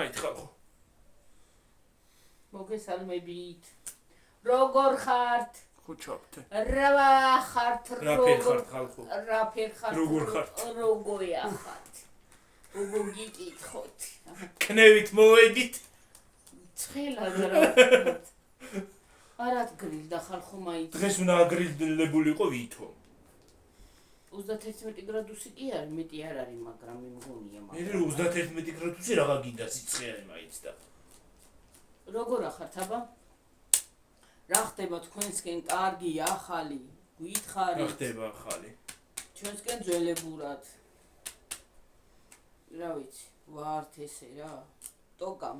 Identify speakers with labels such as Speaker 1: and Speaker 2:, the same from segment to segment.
Speaker 1: აი ხალხო.
Speaker 2: მოგესალმებით. როგორ ხართ?
Speaker 1: ხუჩობთ.
Speaker 2: რა ხართ?
Speaker 1: რა ფერ ხალხო?
Speaker 2: რა ფერ ხართ?
Speaker 1: როგორ ხართ?
Speaker 2: როგორია ხართ? როგორ გიკითხოთ?
Speaker 1: ქნევით მოვედით.
Speaker 2: ცხელად რა. არად გრილდა ხალხო მაინც.
Speaker 1: დღეს უნდა აგრილდებულიყო ვითო.
Speaker 2: 31 გრადუსი კი არის, მეტი არ არის, მაგრამ მეგონია
Speaker 1: მე 31 გრადუსი რა გაგინდა სიცხეარი მაინც და.
Speaker 2: როგორ ახართ აბა? რა ხდება თქვენსკენ კარგი, ახალი, გითხარით?
Speaker 1: რა ხდება ახალი?
Speaker 2: ჩვენსკენ ძველებურად. რა ვიცი, ვართ ესე რა. ტოკამ.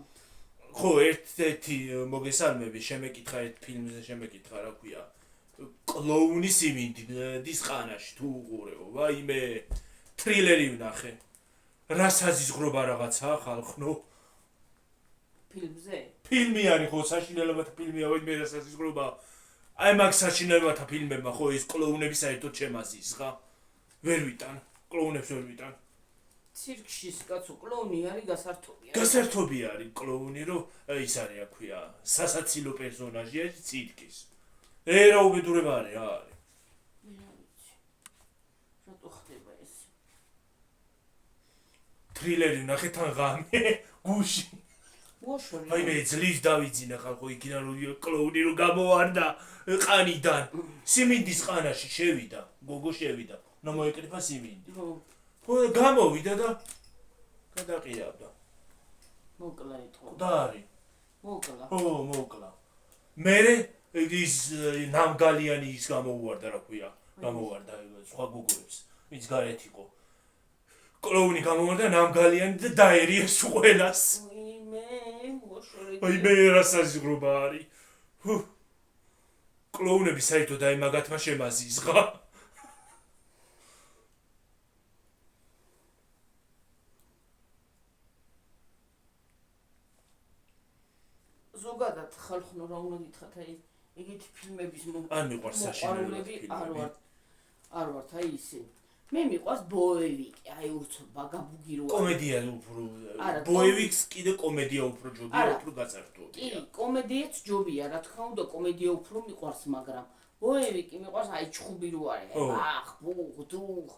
Speaker 1: ხო, ერთ-ერთი მოგესალმები, შემეკითხა ერთ ფილმზე შემეკითხა, რა ქვია. კლოუნის იმინდის ყანაში თუ უყურეო, ვაიმე, თრილერი ვნახე. რა საზიზღრობა რაღაცაა ხალხო?
Speaker 2: ფილმზე?
Speaker 1: ფილმი არის ხო, საშინელებათა ფილმია, ვაიმე რა საზიზღრობა. აი მაგ საშინელებათა ფილმებმა ხო ეს კლოუნები საერთოდ შემაზის ხა? ვერ ვიტან, კლოუნებს ვერ ვიტან.
Speaker 2: ცირკში კაცო კლოუნი არის გასართობი.
Speaker 1: გასართობი არის კლოუნი, რომ ის არის, რა ქვია, სასაცილო პერსონაჟია ცირკის. რა უბედურება არის, რა არის?
Speaker 2: მე რა ვიცი. რატო ხდება ეს?
Speaker 1: თრილერი ვნახე თან ღამე, გუში.
Speaker 2: მოშორი.
Speaker 1: აი მე ძლივ დავიძინა ხალხო, იქიდან რომ კლოუნი რომ გამოვარდა ყანიდან. სიმინდის ყანაში შევიდა, გოგო შევიდა. უნდა მოეკრიფა სიმინდი. ხო, გამოვიდა და გადაყირავდა.
Speaker 2: მოკლა ეთქო.
Speaker 1: და არის.
Speaker 2: მოკლა.
Speaker 1: ხო, მოკლა. მერე ის ნამგალიანი ის გამოუვარდა, რა ქვია, გამოუვარდა სხვა გოგოებს, ვინც გარეთ იყო. კლოუნი გამოვარდა ნამგალიანი და დაერიეს ყველას. აი მე რა საზღრობა არის. კლოუნები საერთოდ აი მაგათმა შემაზის ხა?
Speaker 2: ზოგადად ხალხო რა უნდა გითხრათ, აი ეგეთი ფილმების
Speaker 1: არ მიყვარს საშინელო ფილმები.
Speaker 2: არ ვართ აი ისე. მე მიყვარს ბოევიკი, აი უცებ ბაგაბუგი რო.
Speaker 1: კომედია უფრო. ბოევიკს კიდე კომედია უფრო ჯობია, უფრო გაწართოა.
Speaker 2: კი, კომედიაც ჯობია, რა თქმა უნდა, კომედია უფრო მიყვარს, მაგრამ ბოევიკი მიყვარს აი ჩხუბი რო არის, ბახ, ბუღ, დუღ.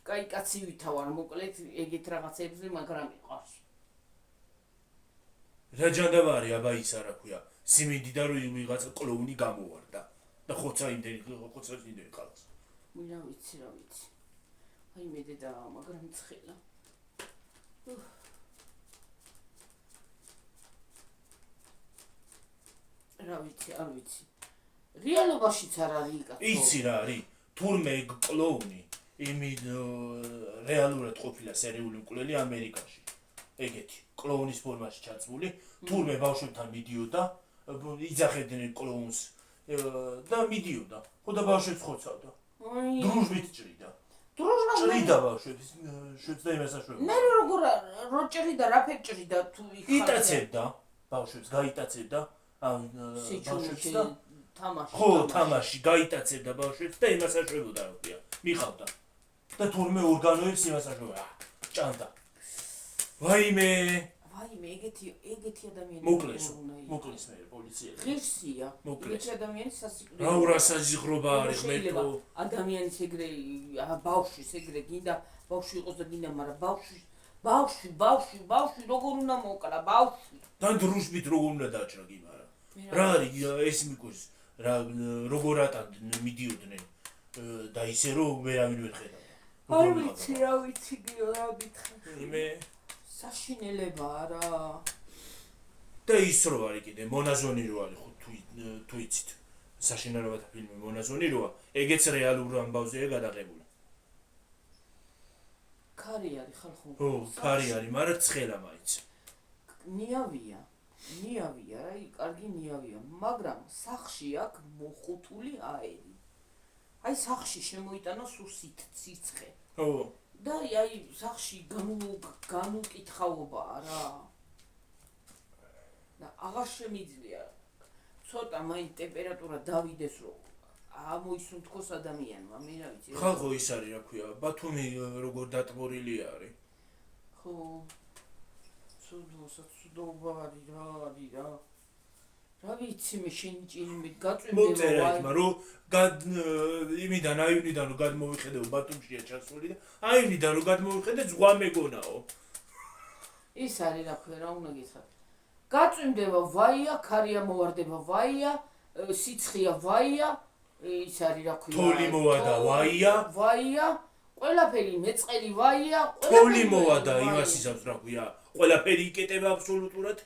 Speaker 2: კაი კაცივითა ვარ, მოკლედ ეგეთ რაღაცებზე, მაგრამ მიყვარს.
Speaker 1: რა ჯანდაბარი აბა ისა რა ქვია, სიმინდიდან რომ ვიღაცა კლოუნი გამოვარდა და ხოცა იმდენი ყავს.
Speaker 2: რა ვიცი, რა ვიცი. აი მე დედა, მაგრამ ცხელა. რა ვიცი, არ ვიცი. რეალობაშიც არ არის კაცო.
Speaker 1: იცი რა არის? თურმე კლოუნი იმი რეალურად ყოფილა სერიული მკვლელი ამერიკაში. ეგეთი კლოუნის ფორმაში ჩაცმული, თურმე ბავშვებთან მიდიოდა, იძახებდნენ კლოუნს და მიდიოდა. ხო და ბავშვებს ხოცავდა. დრუჟბით ჭრიდა. ჭრიდა ბავშვებს, შვედს და იმასაშვება.
Speaker 2: მე როგორ რო ჭრიდა, რა ფერ ჭრიდა თუ იხარ.
Speaker 1: იტაცებდა ბავშვებს, გაიტაცებდა ბავშვებს და
Speaker 2: თამაში.
Speaker 1: ხო, თამაში გაიტაცებდა ბავშვებს და იმასაშვებოდა რა ქვია. მიხავდა. და თურმე ორგანოებს იმასაშვება. ჭანდა. ვაიმე, ეგეთი ადამიანი მოკლეს მე პოლიციელი.
Speaker 2: ღირსია. ეგეთი ადამიანი სასიკვდილი.
Speaker 1: რა რა საზღრობა არის მეტო.
Speaker 2: ადამიანის ეგრე ბავშვის ეგრე გინდა, ბავშვი იყოს და გინდა, მაგრამ ბავშვი როგორ უნდა მოკლა, ბავშვი.
Speaker 1: და დრუჟბით როგორ უნდა დაჭრა კი, მაგრამ რა არის ეს მიკოს რა როგორ ატანდნენ მიდიოდნენ და ისე რომ ვერავინ ვერ ხედავდა.
Speaker 2: არ ვიცი რა ვიცი გიო რა გითხრა.
Speaker 1: მე
Speaker 2: საშინელებაა რა.
Speaker 1: და ის რო არის კიდე მონაზონი რო არის ხო თუ იცით საშინელებათა ფილმი მონაზონი როა ეგეც რეალურ ამბავზეა გადაღებული.
Speaker 2: ქარი არის ხალხო.
Speaker 1: ხო, ქარი არის, მაგრამ ცხელა მაინც.
Speaker 2: ნიავია, აი კარგი ნიავია, მაგრამ სახში აქვს მოხუთული აერი. აი სახში შემოიტანა სუსით ციცხე.
Speaker 1: ხო.
Speaker 2: და აი სახში განუკითხაობაა რა. და აღარ შემიძლია ცოტა მაინც ტემპერატურა დავიდეს რომ ამოისუნთქოს ადამიანმა, მე რა ვიცი.
Speaker 1: ხალხო ის არის რა ქვია, ბათუმი როგორ დატბორილი არის.
Speaker 2: ხო. საცუდოობა არის რა რა ვიცი მე შენი ჭირიმით
Speaker 1: მოწერა
Speaker 2: გაწვიმდება
Speaker 1: რომ იმიდან აივნიდან რომ გადმოვიხედეო ბათუმშია ჩასული და აივნიდან რომ გადმოვიხედე ზღვა მეგონაო
Speaker 2: ის არის რა ქვია რა უნდა გითხრათ გაწვიმდება ვაია ქარია მოვარდება ვაია სიცხეა ვაია ის არის რა ქვია
Speaker 1: თოვლი მოვადა
Speaker 2: ვაია ყველაფერი მეწყერი ვაია
Speaker 1: თოვლი მოვადა იმას ისავს რა ქვია ყველაფერი იკეტება აბსოლუტურად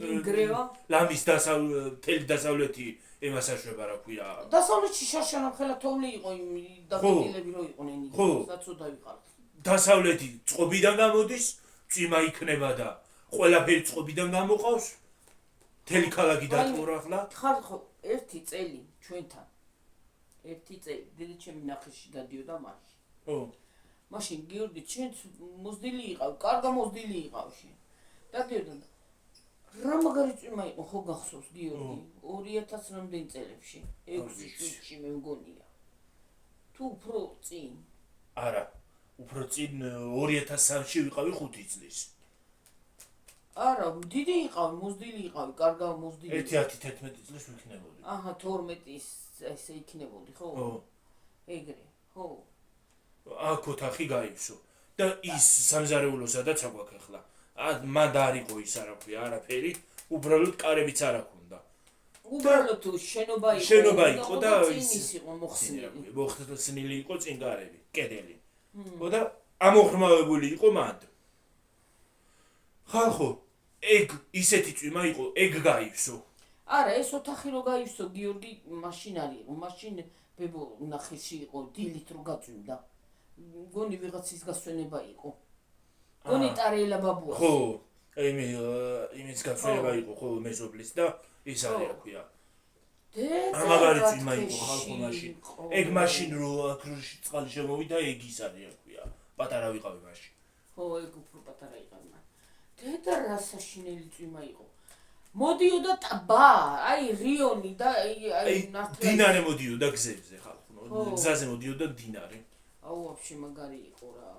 Speaker 2: ინგრევა
Speaker 1: ლამის მთელი დასავლეთი იმას აშვება რა ქვია
Speaker 2: დასავლეთში შაშანა ხელა თოვლი იყო იმ დაგეგილები რო იყვნენ იგი საცოდა ვიყავ
Speaker 1: დასავლეთი წყობიდან გამოდის წვიმა იქნება და ყველაფერი წყობიდან გამოყავს მთელი ქალაქი დატბორა ახლა
Speaker 2: ხარ ხო ერთი წელი ჩვენთან ერთი წელი დედაჩემი ნახეში დადიოდა მაშინ
Speaker 1: ხო
Speaker 2: მაშინ გიორგი ჩვენც მოზდილი იყავ კარგა მოზდილი იყავ შენ დადიოდა რა მაგარი წვიმა იყო ხო გახსოვს გიორგი 2000 რამდენი წელებში 6-7-ში მე მგონია თუ უფრო წინ
Speaker 1: არა უფრო წინ 2003-ში ვიყავი 5 წლის
Speaker 2: არა დიდი იყავ მოზდილი იყავ კარგა მოზდილი
Speaker 1: 11 წლის ვიქნებოდი
Speaker 2: აჰა 12-ის ესე იქნებოდი ხო ეგრე ხო
Speaker 1: აქ ოთახი გაივსო და ის სამზარეულო სადაც აგვაქვს ახლა მან და არ იყო ის არა ქვია არაფერი უბრალოდ კარებიც არ აქვს
Speaker 2: უბრალოდ შენობა იყო
Speaker 1: და
Speaker 2: ის იყო
Speaker 1: მოხსნილი იყო წინ კარები კედელი ხო და ამოღრმავებული იყო მანდ ხალხო ეგ ისეთი წვიმა იყო ეგ გაივსო
Speaker 2: არა ეს ოთახი რო გაივსო გიორგი მაშინ არის იყო მაშინ ბებო ნახეში იყო დილით რო გაწვიმდა გონი ვიღაცის გასვენება იყო გონი ტარელა ბაბუა
Speaker 1: ხო იმის გასვენება იყო ხო მეზობლის და ის არის რა ქვია ამაგარი წვიმა იყო ხალხო მაშინ ეგ მაშინ რო აქროში წყალი შემოვიდა ეგ ის არის რა ქვია პატარა ვიყავი მაშინ
Speaker 2: ხო ეგ უფრო პატარა იყავი დედა რა საშინელი წვიმა იყო მოდიოდა ტბა აი რიონი და აი ნართლი
Speaker 1: დინარე მოდიოდა გზებზე ხალხო გზაზე მოდიოდა დინარე
Speaker 2: აუ ვაფშე მაგარი იყო რა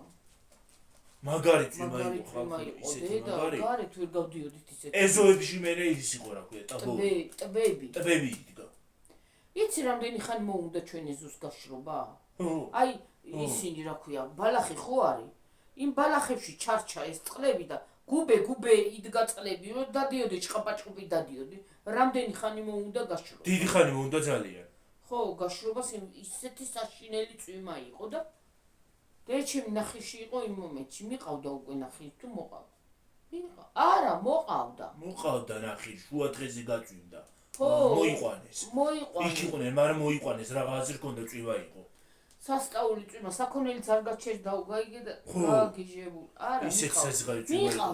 Speaker 1: მაგარი წვიმა იყო ხალხო ისეთი მაგარი
Speaker 2: გარეთ ვერ გავდიოდით ისეთი
Speaker 1: ეზოებში მე ის იყო რა ქვია ტბები იდგა
Speaker 2: იცი რამდენი ხანი მოუნდა ჩვენ ეზოს გაშრობა აი ისინი რა ქვია ბალახი ხო არის იმ ბალახებში ჩარჩა ეს წყლები და გუბე იდგა წყლები რომ დადიოდი ჭყაპაჭყუპი დადიოდი რამდენი ხანი მოუნდა გაშრობა
Speaker 1: დიდი ხანი მოუნდა ძალიან
Speaker 2: ხო გაშრობას ისეთი საშინელი წვიმა იყო და დეჩემ ნახიში იყო იმ მომენტში მიყავდა უკვე ნახი თუ მოყავდა არა
Speaker 1: მოყავდა ნახი შუა დღეზე გაწვიმდა
Speaker 2: ხო
Speaker 1: მოიყვანეს იქ იყვნენ მაგრამ მოიყვანეს რაღაცა რქონდა წვიმა იყო
Speaker 2: სასწაული წვიმა საქონელიც არ გაჩერდა გაიგე და გაგიჟებული არა
Speaker 1: ისეთ საზღარი წვიმა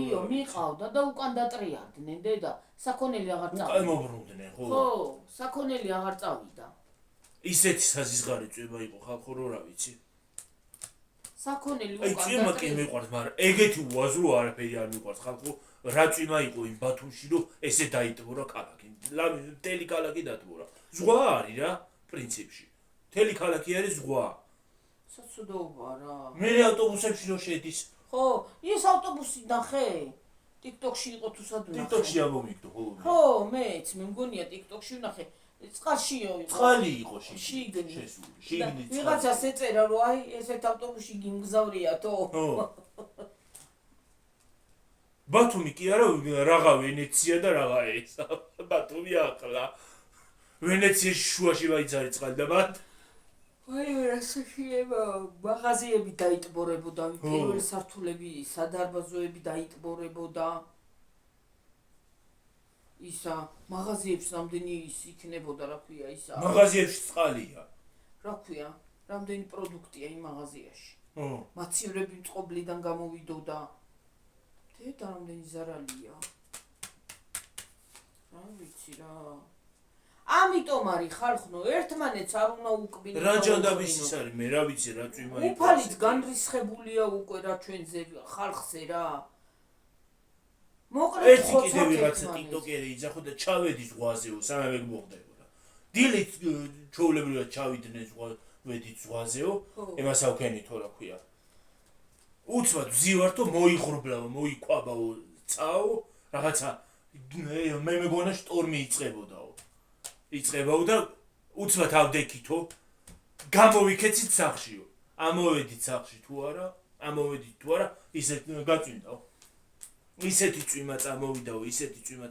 Speaker 2: იყო მიყავდა და უკან დატრიალდნენ დედა საქონელი აღარ წავიდა
Speaker 1: უკან მობრუნდნენ
Speaker 2: ხო საქონელი აღარ წავიდა
Speaker 1: ისეთი საზღარი წვიმა იყო ხალხო რა ვიცი
Speaker 2: საქონელი
Speaker 1: უკან და წვიმა კი მიყვარს მაგრამ ეგეთი უაზრო არაფერი არ მიყვარს ხალხო რა წვიმა იყო იმ ბათუმში რომ ესე დაიტბორა ქალაქი მთელი ქალაქი დატბორა ზღვა არის რა პრინციპში მთელი ქალაქი არის ზღვა
Speaker 2: საცუდოობა რა
Speaker 1: მე ავტობუსებში რო შედის
Speaker 2: ხო ის ავტობუსი ნახე TikTok-ში იყო თუ სად ნახე
Speaker 1: TikTok-ში ამომიგდო
Speaker 2: ხო მეც მე მგონია TikTok-ში ვნახე წყალშიო იყო
Speaker 1: წყალი იყო
Speaker 2: შიგნით
Speaker 1: შიგნით
Speaker 2: ვიღაცას ეწერა რომ აი ესეთ ავტობუსში გიმგზავრიათო
Speaker 1: ბათუმი კი არა რაღა ვენეცია და რაღა ეს ბათუმი ახლა ვენეციაში შუაში ვაიცარი წყალი და მათ
Speaker 2: აი რასაშიება მაღაზიები დაიტბორებოდა პირველი სართულები სადარბაზოები დაიტბორებოდა ისა მაღაზიებს რამდენი ის იქნებოდა რა ქვია ისა
Speaker 1: მაღაზიებში წყალია
Speaker 2: რა ქვია რამდენი პროდუქტია იმ მაღაზიაში მაცევრები მწყობრიდან გამოვიდოდა დედა რამდენი ზარალია რა ვიცი რა ამიტომ არის ხალხო ერთმანეთს არ უნდა უკბინო
Speaker 1: რა ჯანდაბის ის არის მე რა ვიცი რა წვიმა იყო
Speaker 2: უფალით განრისხებულია უკვე რა ჩვენზე ხალხზე რა მოკლედ ხო
Speaker 1: კიდე ვიღაცა TikTok-ერი იძახო და ჩავედი ზღვაზეო სამე მოგხდებოდა დილით ჩაოლებრივად ჩავიდნენ ზღვაზეო ემას ავქენითო რა ქვია უცბად ვზივართო მოიღრბლავ მოიყვაბაო წაო რაღაცა მე მეგონა შტორმი იწყებაო და უცბად ავდექითო გამოვიქეცით სახშიო ამოვედით სახში თუ არა ისეთ გაწვინდაო ისეთი წვიმა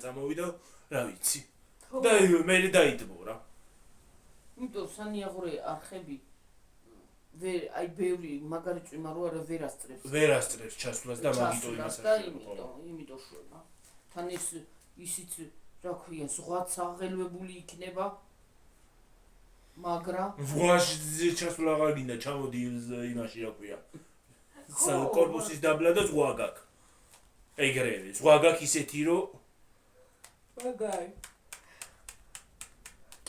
Speaker 1: წამოვიდაო რა ვიცი და მე დაიდგო რა
Speaker 2: იმიტომ სანიაღვრე არხები აი ბევრი მაგარი წვიმა რო არა ვერ ასწრებს
Speaker 1: ჩასვლას და მაგიტო
Speaker 2: იმიტომ შუება თან ისიც რა ქვია ზღვაც აღელვებული იქნება მაგრამ
Speaker 1: ზღვაში ჩასვლა აღარ გინდა ჩამოდი იმაში რა ქვია კორპუსის დაბლა და ზღვა გაქვს ეგრევე ზღვა გაქვს ისეთი რომ
Speaker 2: მაგარი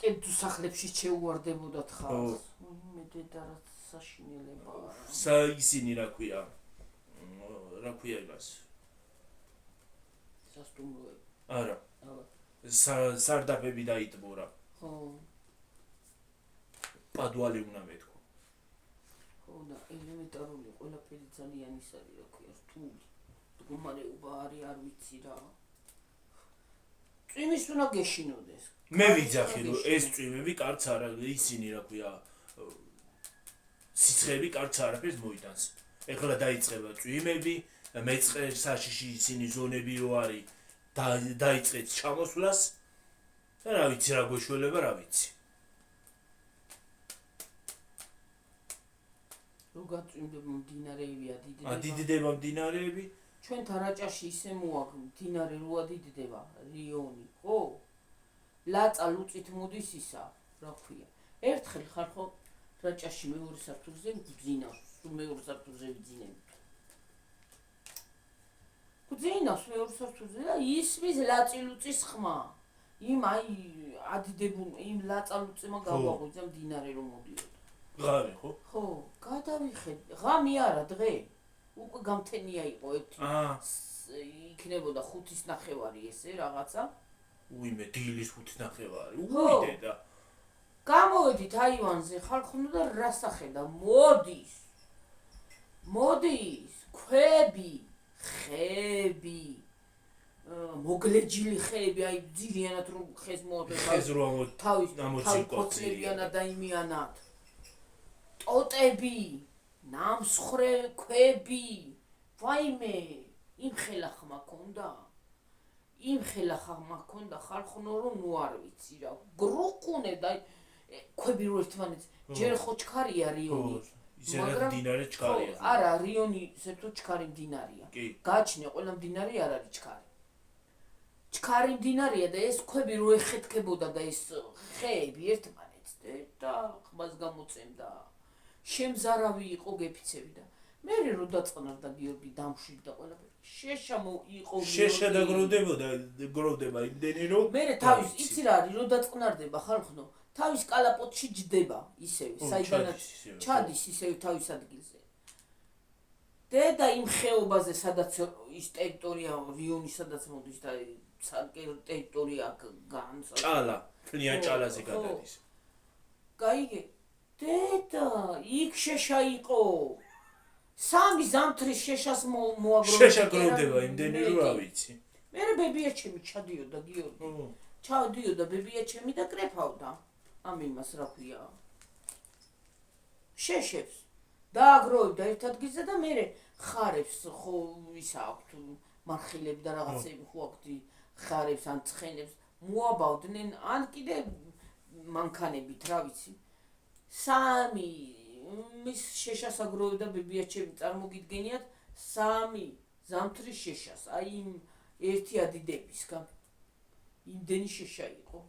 Speaker 2: კერძო სახლებში შეუვარდებოდათ ხალხს მე დედა რა საშინელებაა
Speaker 1: ისინი რა ქვია იმას
Speaker 2: სასტუმროები
Speaker 1: არა სარდაფები დაიტბო რა
Speaker 2: ხო
Speaker 1: პადვალი უნდა მეთქო
Speaker 2: ხო და ელემენტარული ყველაფერი ძალიან ის არის რა ქვია რთული მდგომარეობა არის არ ვიცი რა წვიმის უნდა გეშინოდეს
Speaker 1: მე ვიძახი რომ ეს წვიმები კარც არა ისინი რა ქვია სიცხეები კარც არაფერს მოიტანს ეხლა დაიწყება წვიმები მეწყერ საშიში ისინი ზონები რო არის დაიწყეთ ჩამოსვლას და რა ვიცი რა გვეშველება რა ვიცი
Speaker 2: რო გაწვიმდება მდინარეები
Speaker 1: ადიდდება მდინარეები
Speaker 2: ჩვენ თარაჭაში ისე მოაქვს მდინარე რო ადიდდება რიონი ხო ლაწა ლუწით მოდის ისა რა ქვია ერთხელ ხარ ხო რაჭაში მეორე საფრთხეზე გძინავს მეორე საფრთხეზე გძინავს მეორე საფრთხეზე და ისმის ლაწი ლუწის ხმა იმ აი ადიდებულ იმ ლაწა ლუწიმა გავაღვიძა მდინარე რომ მოდიოდა
Speaker 1: ღამე
Speaker 2: ხო გადავიხედ ღამე არა დღე უკვე გამთენია იყო ერთი იქნებოდა 5:30 ესე რაღაცა
Speaker 1: უიმე დილის 5:30 უიდე და
Speaker 2: გამოვედით აივანზე ხალხნო და რასახედა მოდის ქვები ხეები მოგლეჯილი ხეები აი ძილიანად რომ ხეს მოაქვს თავის კოწლებიანად დაიმიანად ტოტები ნამსხრე ქვები ვაიმე იმ ხელახმა ქონდა ხალხნო რომ ნუ არ ვიცი რა გრუყუნე და ქვები რო ერთმანეთს ჯერ ხო ჩქარია რიონი
Speaker 1: მაგრამ მდინარე ჩქარია
Speaker 2: არა რიონი ზერთო ჩქარი მდინარია გააჩნია ყველა მდინარე არ არის ჩქარი მდინარია და ეს ქვები რო ეხეთქებოდა და ეს ხეები ერთმანეთს და ხმას გამოწემდა შემზარავი იყო გეფიცები და მე რო დაწყნარდა გიორგი დამშვიდდა ყველაფერი
Speaker 1: შეშა და გროვდება იმდენი რომ
Speaker 2: მე თავის იცი რა არის რო დაწყნარდება ხალხნო თავის კალაპოტში ჯდება ისევ საიდანაც ჩადის ისევ თავის ადგილზე და იმ ხეობაზე სადაც ის ტერიტორია რიონი სადაც მოდის და ტერიტორია
Speaker 1: ჭალა ფლიან ჭალაზე გადადის
Speaker 2: გაიგე დედა იქ შეშა იყო სამი ზამთრის შეშას მოაგროვდა
Speaker 1: შეშა გროვდება იმდენი რომ რა ვიცი
Speaker 2: მე ბებიაჩემი ჩადიოდა გიორგი ჩავდიოდა ბებიაჩემი და კრეფავდა ამ იმას რა ქვია შეშებს დააგროვებდა ერთ ადგილზე და მე ხარებს ხო ისა აქვთ მარხილები და რაღაცები ხო აქვთ ხარებს ან ცხენებს მოაბავდნენ ან კიდე მანქანებით რა ვიცი სამი მის შეშას აგროვებდა ბებიაჩემი წარმოგიდგენიათ სამი ზამთრის შეშას აი იმ ერთი ადიდებისგან იმდენი შეშა იყო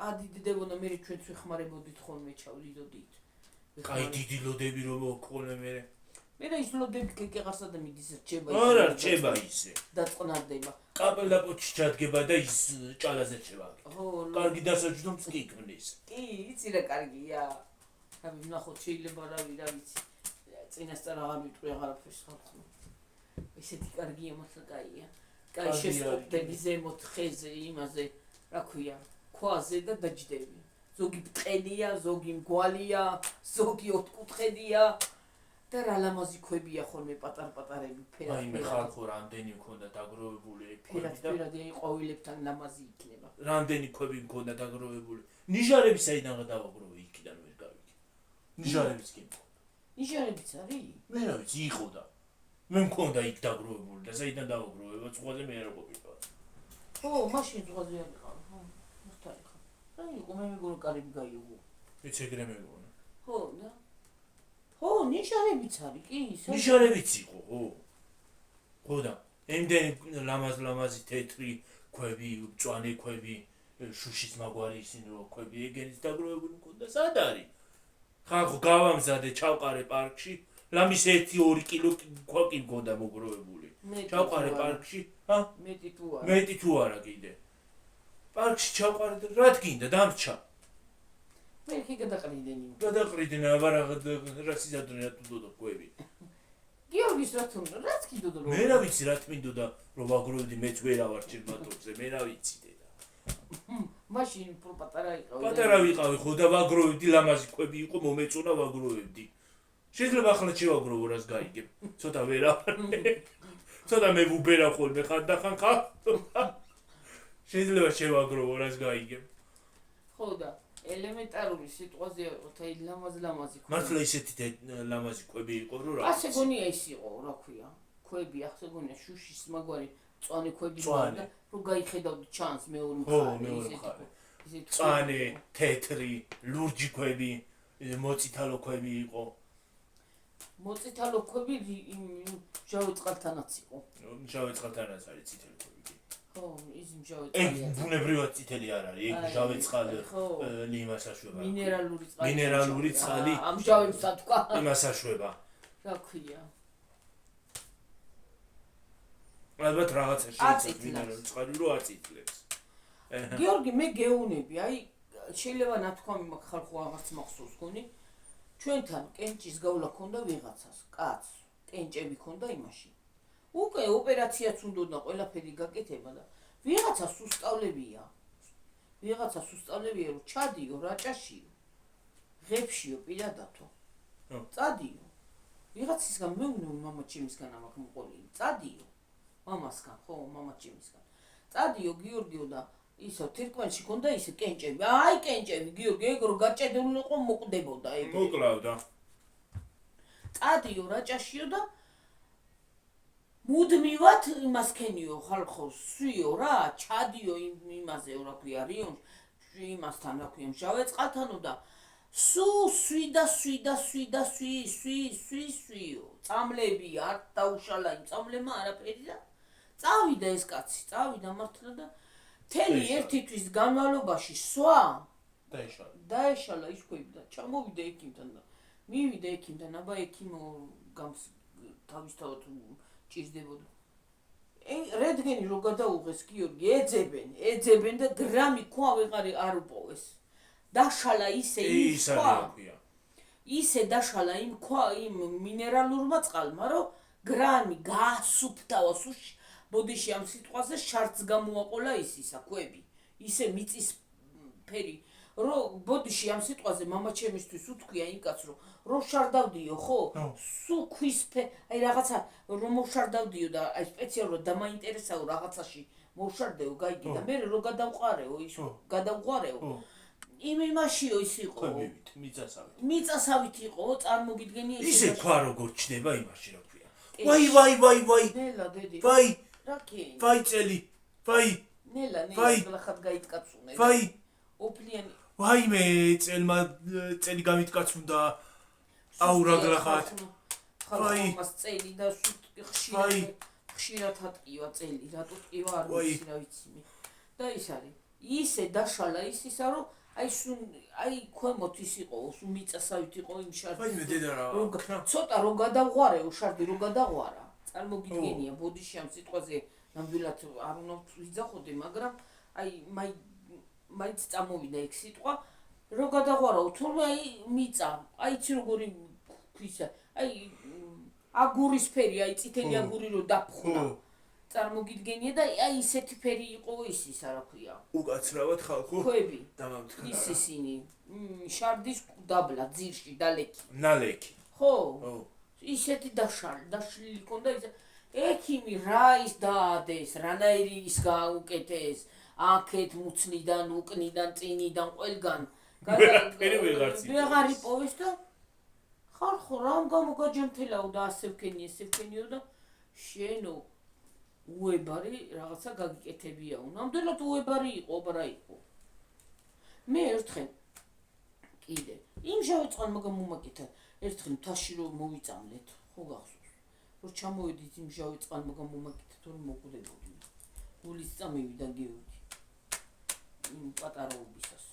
Speaker 2: ადიდდებოდა მე ჩვენც ვეხმარებოდით ხოლმე ჩავდიდოდით
Speaker 1: კაი დიდი ლოდები რომ მოყოლე
Speaker 2: მე და ის ლოდები კეკეღარსა და მიდის რჩება
Speaker 1: არა რჩება ისე
Speaker 2: დაწყნარდება
Speaker 1: კაპელაპოტში ჩადგება და ის ჭალაზე რჩება
Speaker 2: ხო
Speaker 1: კარგი დასაჯდომს კი ქმნის
Speaker 2: კი იცი რა კარგია აბი ნახოთ შეიძლება რა ვიცი წინასწარ აღარ ვიტყვი აღარაფერს ხალხო ესეთი კარგია მასა კაია კაი შეստოპდები ზემოთ ხეზე იმაზე რა ქვია ქვაზე და დაჯდები ზოგი ბრტყელია ზოგი მგვალია ზოგი ოთხკუთხედია და რა ლამაზი ქვებია ხოლმე პატარ-პატარები
Speaker 1: აი მე ხალხო რამდენი მქონდა დაგროვებული
Speaker 2: ფერად აი ყვავილებთან ლამაზი იქნება
Speaker 1: რამდენი ქვები მქონდა დაგროვებული ნიჟარები საიდან დავაგროვე იქიდან ვერ გავიგე ნიჟარებიც კი მქონდა
Speaker 2: ნიჟარებიც არის
Speaker 1: მე რა ვიცი იყო და მე მქონდა იქ დაგროვებული და საიდან დავაგროვე ზღვაზე მე არ ყოფილა
Speaker 2: ო მაშინ ზღვაზე არ იყო ხო მართალი ხო რა იყო მე მეგონა კარები გაიგო
Speaker 1: მეც ეგრე მეგონა
Speaker 2: ხო და ხო ნიჟარებიც არის კი
Speaker 1: ნიჟარებიც იყო ხო და ემდენი ლამაზი თეთრი ქვები მწვანე ქვები შუშის მაგვარი ისინი რო ქვები ეგენის დაგროვებული მქონდა სად არის ხალხო გავამზადე ჩავყარე პარკში ლამის 1-2 კილო ქვაკი მქონდა მოგროვებული ჩავყარე პარკში მეტი თუ არა კიდე პარკში ჩავყარე და რა თქინდა დამრჩა
Speaker 2: მე კი გადაყრიდენი
Speaker 1: გადაყრიდნენ აბარა რა სიზადრე რა თუდო ქვები
Speaker 2: გიორგის რა თუნდა რაც კი დოდო
Speaker 1: მე რა ვიცი რა თმინდოდა რომ ვაგროვდი მეც ვერ ავარჩილ ბატონზე მე რა ვიცი დედა
Speaker 2: მაშინ პატარა იყავი
Speaker 1: პატარა ვიყავი ხო და ვაგროვდი ლამაზი ქვები იყო მომეწონა ვაგროვდი შეიძლება ახლა შევაგროვო რას გაიგებ ცოტა ვერ ავარ ცოტა მე ვუბერა ხოლმე ხანდახან ხა შეიძლება შევაგროვო რას გაიგებ
Speaker 2: ხო და ელემენტარული სიტუაცია იყო თაი ლამაზი
Speaker 1: მართლა ისეთი ლამაზი ქვები იყო რომ რა
Speaker 2: ასე გონია ის იყო რა ქვია ქვები ასე გონია შუშის მაგვარი მწვანე ქვები და რომ გაიხედავდი ჩანს მეორე
Speaker 1: მხარე მწვანე თეთრი ლურჯი ქვები მოწითალო ქვები იყო
Speaker 2: მოწითალო ქვები მჟავე წყალთანაც იყო
Speaker 1: მჟავე წყალთანაც არის წითელი ქვები
Speaker 2: ხო ის მჟავე წყალი
Speaker 1: ეგ ბუნებრივად წითელი არ არის ეგ მჟავე წყალი იმას აშვება
Speaker 2: მინერალური წყალი ამ მჟავებს თქვა
Speaker 1: იმას აშვება
Speaker 2: რა ქვია
Speaker 1: ალბათ რაღაცა შეიძლება მინერალური წყალი რო აწითლებს
Speaker 2: გიორგი მე გეუნები აი შეიძლება ნათქვამი მაგ ხალხო აღარც მახსოვს გონი ჩვენთან კენჭის გავლა ქონდა ვიღაცას კაცს კენჭები ქონდა იმაში უკვე ოპერაციაც უნდა ყველაფერი გაკეთება და ვიღაცას უსწავლებია რომ ჩადიო რაჭაშიო ღებშიო პირადათო წადიო ვიღაცისგან მეუბნები მამა ჩემისგან ამაკ მოყოლილი წადიო მამასგან ხო მამა ჩემისგან წადიო გიორგიო და ისო თირკმელში ქონდა ისე კენჭები აი კენჭები გიორგი ეგ რო გაჭედულიყო მოკვდებოდა ეგ
Speaker 1: მოკლავდა
Speaker 2: წადიო რაჭაშიო და მუდმივად იმას ქენიო ხალხო სვიო რა ჩადიო იმაზე რა ქვია რიონში იმასთან რა ქვია მჟავე წყალთანო და სვიო წამლები არ დაუშალა იმ წამლემა არაფერი და წავიდა ეს კაცი წავიდა მართლა და თელი ერთი თვის განმავლობაში სვა დაეშალა ის ქვები და ჩამოვიდა ექიმთან და მივიდა ექიმთან აბა ექიმო გამს თავისთავად ჭირდებოდა რადგენი რო გადაუღეს გიორგი ეძებენ და გრამი ქვა ვეღარი არ უპოვეს დაშალა ისე დაშალა იმ ქვა იმ მინერალურმა წყალმა რომ გრამი გაასუფთავა სუში ბოდიში ამ სიტყვაზე შარც გამოაყოლა ისა ქვები ისე მიწის ფერი რომ ბოდიში ამ სიტყვაზე მამა ჩემისთვის უთქვია იმ კაცს რომ შარდავდიო ხო სუ ქვის აი რაღაცა რომ მოშარდავდიო და აი სპეციალურად დამაინტერესაო რაღაცაში მოშარდეო გაიგე და მე რო გადავყარეო იმაშიო ის იყო მიწასავით იყო წარმოგიდგენია
Speaker 1: ისე ქვა როგორ ჩდება იმაში რა ქვია ვაი
Speaker 2: ნელა დედი
Speaker 1: ვაი
Speaker 2: რა კი
Speaker 1: ვაი წელი ვაი
Speaker 2: ნელა ხად გაიტკაცუნე
Speaker 1: ვაი
Speaker 2: ოპლიანი
Speaker 1: ვაი მე წელი გამიტკაცუნდა აუ რა გლახათ
Speaker 2: ვაი მას წელი და ხშირად ატკივა წელი რატო ტკივა არ ვიცი რა ვიცი მე და ის არის ისე დაშალა ისა რომ აი ქვემოთ ის იყო მიწასავით იყო იმ შარდი
Speaker 1: ვაი მე დედა რა
Speaker 2: ცოტა რო გადაღვარეო შარდი რო გადაღვარა წარმოგიდგენია ბოდიში ამ სიტყვაზე ნამდვილად არ უნდა ვიძახოდე მაგრამ აი მაინც წამოვიდა ეგ სიტყვა რო გადაღვარაო თურმე აი მიწა აი იცი როგორი ქვისა აი აგურის ფერი აი წითელი აგური რო დაფხნა წარმოგიდგენია და აი ისეთი ფერი იყო ისა რა ქვია
Speaker 1: უკაცრავად ხალხო
Speaker 2: ქვები
Speaker 1: დამამტკარა
Speaker 2: ისინი შარდის დაბლა ძირში დალექი
Speaker 1: ნალექი
Speaker 2: ხო ისეთი დაშლილი ქონდა ის ექიმი რა ის დაადეს, რანაირი ის გაუკეთეს, აქეთ მუცნიდან, უკნიდან, წინიდან, ყველგან. ვეღარ იპოვეს და ხალხო რამ გამოგაჯანმრთელაო და ასე ვქენიო და შენო უებარი რაღაცა გაგიკეთებიაო. ნამდვილად უებარი იყო, ბრა იყო. მე ერთხელ კიდე იმჟავე წყალ მაგამ მომაკეთა ერთხელ მთაში რომ მოვიწამლეთ ხო გახსოვს რომ ჩამოვედით იმჟავე წყალ მაგამ მომაკეთეთ რომ მოკვდებოდი გულის წამივიდა გეოდი იმ პატარაობისას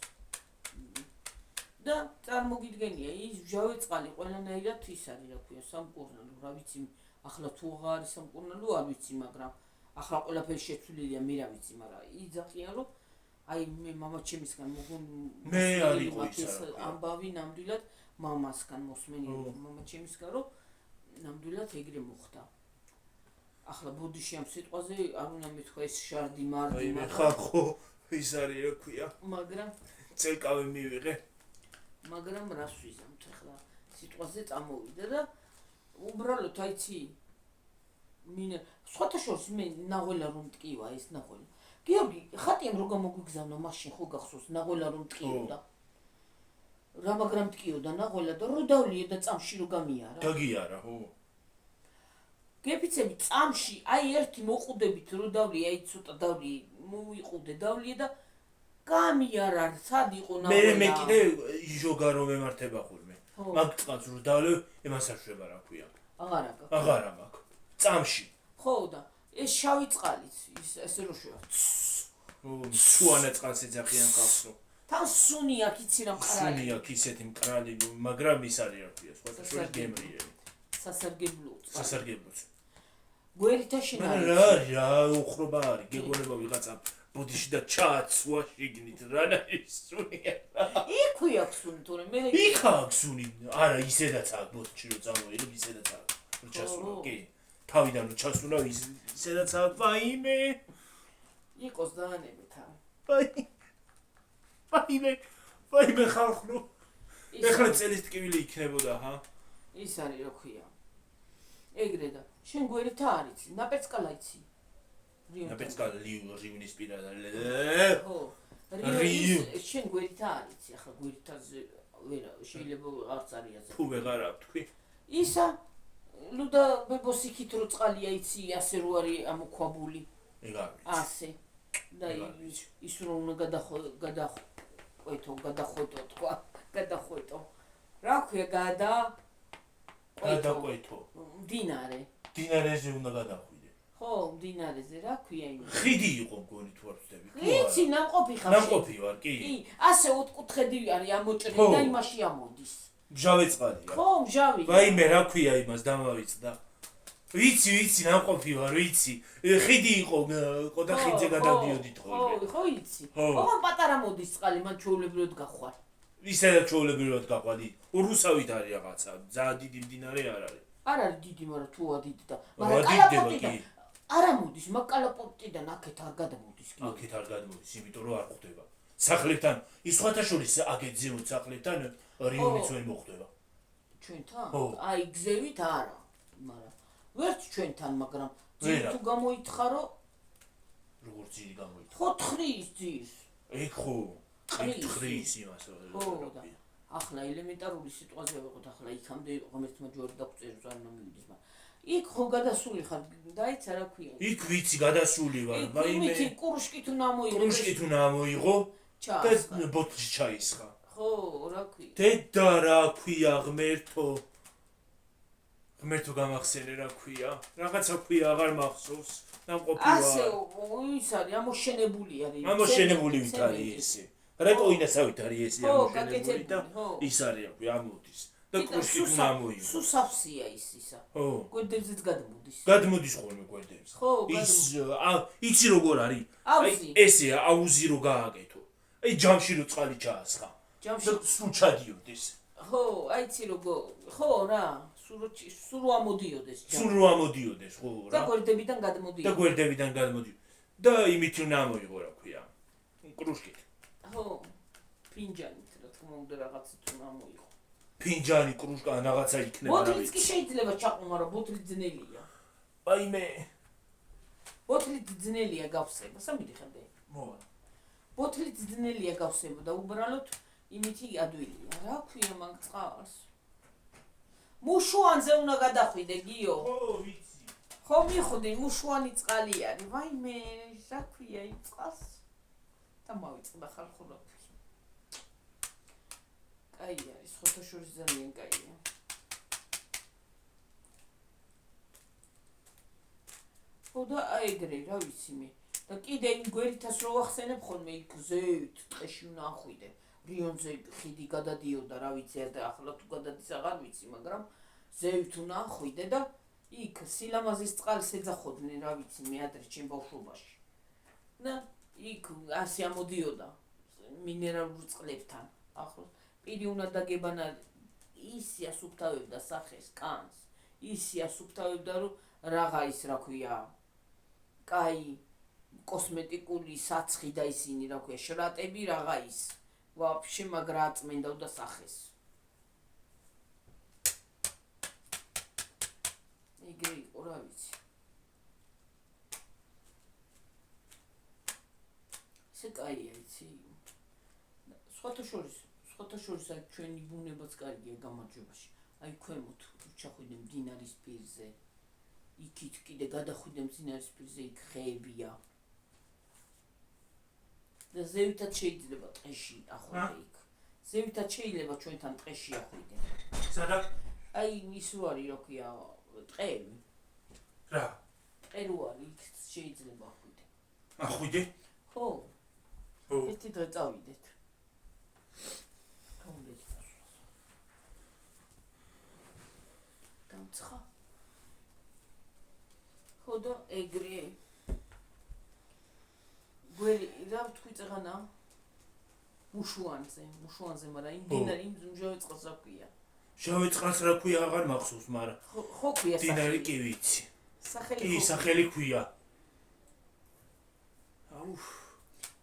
Speaker 2: და წარმოგიდგენია ის მჟავე წყალი ყველანაირად ის არის რა ქვია სამკურნალო რა ვიცი ახლა თუ აღარ არის სამკურნალო არ ვიცი მაგრამ ახლა ყველაფერი შეცვლილია მე რა ვიცი მაგრამ იძახიან რომ აი მე მამაჩემისგან
Speaker 1: მე არ იყო ის
Speaker 2: ამბავი ნამდვილად მამასგან მოსმენილი მამაჩემისგან რომ ნამდვილად ეგრე მოხდა ახლა ბოდიში ამ სიტყვაზე არ უნდა მეთქვა ეს შარდი მარდი
Speaker 1: მე ხახო ის არის რა ქვია
Speaker 2: მაგრამ
Speaker 1: წელკავე მივიღე
Speaker 2: მაგრამ რას ვიზამთ ახლა სიტყვაზე წამოვიდა და უბრალოდ აიცი მინე სხვათა შორის მე ნაღველა რომ მტკივა ეს ნაღველა გიორგი, ხატიამ რო გამოგვიგზავნა მაშინ ხო გახსოვს ნაღველა რომ მტკიოდა. რა მაგრამ მტკიოდა ნაღველა და რო დავლია და წამში რო გამიარა.
Speaker 1: გაგიარა, ხო.
Speaker 2: გეფიცები წამში, აი ერთი მოყუდებით რო დავლია, აი ცოტა დავლი მოიყუდე დავლია და გამიარა, სად იყო ნაღველა.
Speaker 1: მე კიდე იჟოგა რომ ემართება ხოლმე. მაგ წყალს რო დავლე, ემას არ შვება რა ქვია. აღარა მაქვს. წამში.
Speaker 2: ხო და ეს შავი წყალიც ის ესე რო შევა.
Speaker 1: სუანა წყალს ეძახიან ხალხო.
Speaker 2: თან სუნი აქვს იცი რა მყრალი.
Speaker 1: სუნი აქვს ისეთი მყრალი, მაგრამ ის არის რა ქვია, სხვათა შორის გემრიელი. სასარგებლოც.
Speaker 2: გვერდთა შინარი.
Speaker 1: რა უხრობა არის, გეგონება ვიღაცა ბოდიში და ჩააცვა შიგნით, რა ის სუნია.
Speaker 2: იქ აქვს სუნი თორე მე
Speaker 1: იქ აქვს სუნი. არა, ისედაც აქვს ბოდიში რო წამოიღებ, ისედაც აქვს. რო ჩასულა, კი. თავიდან რო ჩასულა ისედაც აქვს, ვაიმე.
Speaker 2: იყოს დაანებეთ ამ.
Speaker 1: ვაიმე ხალხო. ეხლა წელის ტკივილი იქნებოდა, ჰა?
Speaker 2: ის არის რა ქვია. ეგრე და შენ გვერდთა არიცი, ნაპერწკალა იცი.
Speaker 1: ნაპერწკალა რივნის პირა და
Speaker 2: ხო. შენ გვერდთა არიცი, ახლა გვერდთაზე ვერა შეიძლება არც არიაზე.
Speaker 1: თუ ვეღარ აქვს თქვი.
Speaker 2: ისა ლუდა ბებოსიქით რო წყალია იცი, ასე რო არის ამოქვაბული.
Speaker 1: ეგ არ ვიცი.
Speaker 2: ასე. და ის რო უნდა გადახვეტო თქვა, გადახვეტო. რა ქვია
Speaker 1: გადაყვეთო.
Speaker 2: მდინარე.
Speaker 1: მდინარეზე უნდა გადახვიდე.
Speaker 2: ხო, მდინარეზე რა ქვია იმ.
Speaker 1: ხიდი იყო მგონი თუ არ ვწდები.
Speaker 2: იცი, ნამყოფი ხარ.
Speaker 1: ნამყოფი ვარ, კი.
Speaker 2: კი, ასე ოთხკუთხედი არის ამოჭრილი და იმაში ამოდის.
Speaker 1: მჟავე წყალია.
Speaker 2: ხო, მჟავე.
Speaker 1: ვაიმე რა ქვია იმას დამავიწყდა. ვიცი, ნამყოფი ვარ, ვიცი. ხიდი იყო, ყოდა ხიდზე გადავდიოდით ხოლმე.
Speaker 2: ხო, იცი. ოღონ პატარა მოდის წყალი, მან ჩვეულებრივად გახვარ.
Speaker 1: ისედაც ჩვეულებრივად გაყვადი. რუსავით არის რაღაცა, ძალიან დიდი მდინარე არ არის.
Speaker 2: არ არის დიდი, მაგრამ თუა დიდი და მაგრამ კალაპოტიდან არ ამოდის, მაგ კალაპოტიდან აქეთ არ გადამოდის კი.
Speaker 1: აქეთ არ გადმოდის, იმიტომ რომ არ ხვდება. სახლებთან, ის სხვათა შორის აქეთ ზემოთ სახლებთან რიონიც ვერ მოხვდება.
Speaker 2: ჩვენთან? აი გზევით არა, მაგრამ ვერც ჩვენთან, მაგრამ ძირ თუ გამოითხარო
Speaker 1: როგორც ძირი გამოითხარო.
Speaker 2: ხო თხრის ძირს.
Speaker 1: ეგ ხო თხრის იმას.
Speaker 2: ხო და ახლა ელემენტარული სიტუაცია ვიყოთ, ახლა იქამდე ღმერთმა ჯვარი დაგვწეროს არ უნდა მივიდეს, მაგრამ იქ ხო გადასული ხარ, დაიცა რა ქვია.
Speaker 1: იქ ვიცი გადასული ვარ,
Speaker 2: ვაიმე. იქ კურშკი თუ ნამოიღო.
Speaker 1: კურშკი თუ ნამოიღო და ბოთლში ჩაისხა.
Speaker 2: ხო, რა ქვია.
Speaker 1: დედა რა ქვია ღმერთო. ღმერთო გამახსენე რა ქვია. რაღაცა ქვია აღარ მახსოვს. ნამყოფი ვარ.
Speaker 2: ასე ის არის, ამოშენებული არის.
Speaker 1: ამოშენებული ვით არის ესე. რეკოინასავით არის ესე ამოშენებული და ის არის რა ქვია, ამოდის. და კურშკი თუ ნამოიღო.
Speaker 2: სუსაფსია ისა.
Speaker 1: ხო.
Speaker 2: გვერდებზეც გადმოდის.
Speaker 1: გადმოდის ხოლმე გვერდებზე.
Speaker 2: ხო,
Speaker 1: ის იცი როგორ არის?
Speaker 2: აი
Speaker 1: ესე აუზი რო გააკეთო. აი ჯამში რო წყალი ჩაასხა.
Speaker 2: ჯამში
Speaker 1: სულ ჩადიოდეს.
Speaker 2: ხო, აი იცი როგორ. ხო რა, სულ ამოდიოდეს ჯამში.
Speaker 1: სულ ამოდიოდეს, ხო რა.
Speaker 2: და გვერდებიდან გადმოდიოდეს.
Speaker 1: და გვერდებიდან გადმოდიოდეს. და იმით რომ ამოიღო რა ქვია. კრუშკით.
Speaker 2: ხო, ფინჯანით რა თქმა უნდა რაღაცა თუ ამოიღო.
Speaker 1: ფინჯანი, კრუშკა, რაღაცა იქნება.
Speaker 2: ბოთლიც კი შეიძლება ჩაყო, მაგრამ ბოთლი ძნელია.
Speaker 1: აი მე
Speaker 2: ბოთლი ძნელია გავსება, სამიდიხამდე.
Speaker 1: მოვა.
Speaker 2: ბოთლი ძნელია გავსება და უბრალოდ იმითი ადვილია. რა ქვია მაგ წყალს? მუშუანზე უნდა გადახვიდე, გიო.
Speaker 1: ო, ვიცი.
Speaker 2: ხო მიხვდი, მუშუანი წყალი არის. ვაიმე, რა ქვია იმ წყალს? და მოვიწყდა ხალხურობი. კაი არის, ხოთაშორის ძალიან კაია. ხო და აეგრე, რა ვიცი მე. და კიდე იმ გვერითას რო ვახსენებ ხოლმე იქ ზევით ტყეში უნდა ახვიდე. რიონზე ხიდი გადადიოდა, რა ვიცი, და ახლა თუ გადადის აღარ ვიცი, მაგრამ ზევით უნდა ახვიდე და იქ სილამაზის წყალს ეძახოდნენ, რა ვიცი, მე ადრე ჩემ ბავშვობაში. და იქ ასე ამოდიოდა მინერალურ წყლებთან. ახლა პირი უნდა დაგებანა, ისი ასუფთავებდა სახეს, კანს. ისი ასუფთავებდა, რომ რაღა ის, რა ქვია, კაი კოსმეტიკული საცხი და ისინი, რა ქვია, შრატები, რაღა ის. ვაფშე მაგრა აწმენდავდა სახეს. ეგრე იყო, რა ვიცი. ესე კაია, იცი. სხვათა შორის აი ჩვენი ბუნებაც კარგია გამარჯვებაში. აი ქვემოთ ჩახვიდე მდინარის პირზე. იქით კიდე გადახვიდე მდინარის პირზე, იქ ხეებია. და ზევითაც შეიძლება ტყეში ახვიდე იქ. ზევითაც შეიძლება ჩვენთან ტყეში ახვიდე.
Speaker 1: სადა?
Speaker 2: აი ის ვარი, რა ქვია, ტყეები.
Speaker 1: რა?
Speaker 2: ტყე რო არის, იქ შეიძლება ახვიდე.
Speaker 1: ახვიდე?
Speaker 2: ხო.
Speaker 1: ხო.
Speaker 2: ერთი დღე წავიდეთ. კონდეთ. დამცხა. ხო და ეგრე. გვერი რა თქვი წეღანა? მუშუანზე, მაგრამ იმ დინარი იმ მჟავე წყალს რა ქვია?
Speaker 1: შავე წყალს რა ქვია აღარ მახსოვს, მაგრამ
Speaker 2: ხო ქვია სახელი.
Speaker 1: დინარი კი ვიცი.
Speaker 2: სახელი.
Speaker 1: კი, სახელი ქვია. აუ,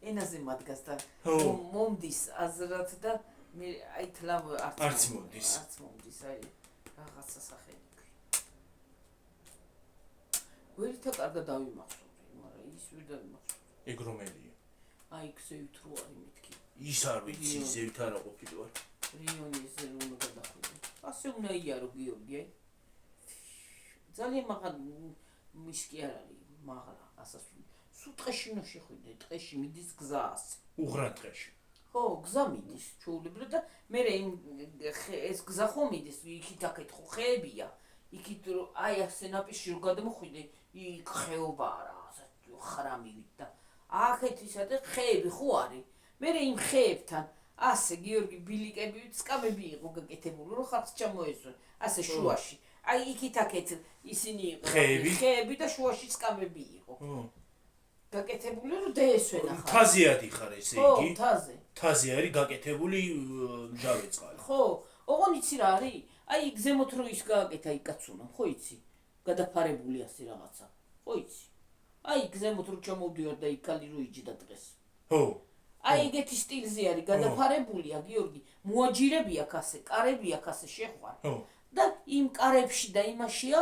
Speaker 2: ენაზე მადგას და
Speaker 1: ხო.
Speaker 2: მომდის აზრად და მე აი თლავ
Speaker 1: არც მომდის.
Speaker 2: არც მომდის, აი რაღაცა სახელი ქვია. გვერითა კარგად დავიმახსოვრე, მაგრამ ის ვერ დავიმახსოვრე.
Speaker 1: ეგ რომელია?
Speaker 2: აი გზევით რო არის მეთქი.
Speaker 1: ის არ ვიცი, ზევით არა ყოფილი ვარ.
Speaker 2: რიონიზე უნდა გადახვიდე. ასე უნდა იარო გიორგი. ძალიან მაღალი მისკი არ არის, მაღლა ასასვლელი. სულ ტყეში უნდა შეხვიდე, ტყეში მიდის გზას.
Speaker 1: უღრან ტყეში.
Speaker 2: ხო, გზა მიდის, ჩაულებრად და მე იმ ეს გზა ხო მიდის, იქით აქეთ ხო ხეებია. იქით აი ასე ნაპირში რო გადამოხვიდე, იქ ხეობაა რა, ხრამივით და აქეთ ისე ხეები ხო არის. მე იმ ხეებთან ასე გიორგი ბილიკები, სკამები იყო გაკეთებული, რომ ხალხს ჩამოესვენ, ასე შუაში. აი იქით აქეთ ისინი იყო ხეები და შუაში სკამები იყო. გაკეთებული, რომ დაესვენა ხალხს.
Speaker 1: თაზე ადიხარ ესე იგი?
Speaker 2: ხო, თაზე.
Speaker 1: თაზე არის გაკეთებული მჟავე წყალი.
Speaker 2: ხო, ოღონ იცი რა არის? აი ზემოთ რო ის გააკეთა იქ კაცუნამ, ხო იცი? გადაფარებული ასე რაღაცა. ხო იცი? აი ზემოთ რო ჩამოვდიოდ და იქ კალი რო იჯდა დღეს.
Speaker 1: ხო.
Speaker 2: აი ეგეთი სტილზე არის გადაფარებულია, გიორგი. მოაჯირები აქ ასე, კარები აქ ასე შეხვარ.
Speaker 1: ხო.
Speaker 2: და იმ კარებში და იმაშია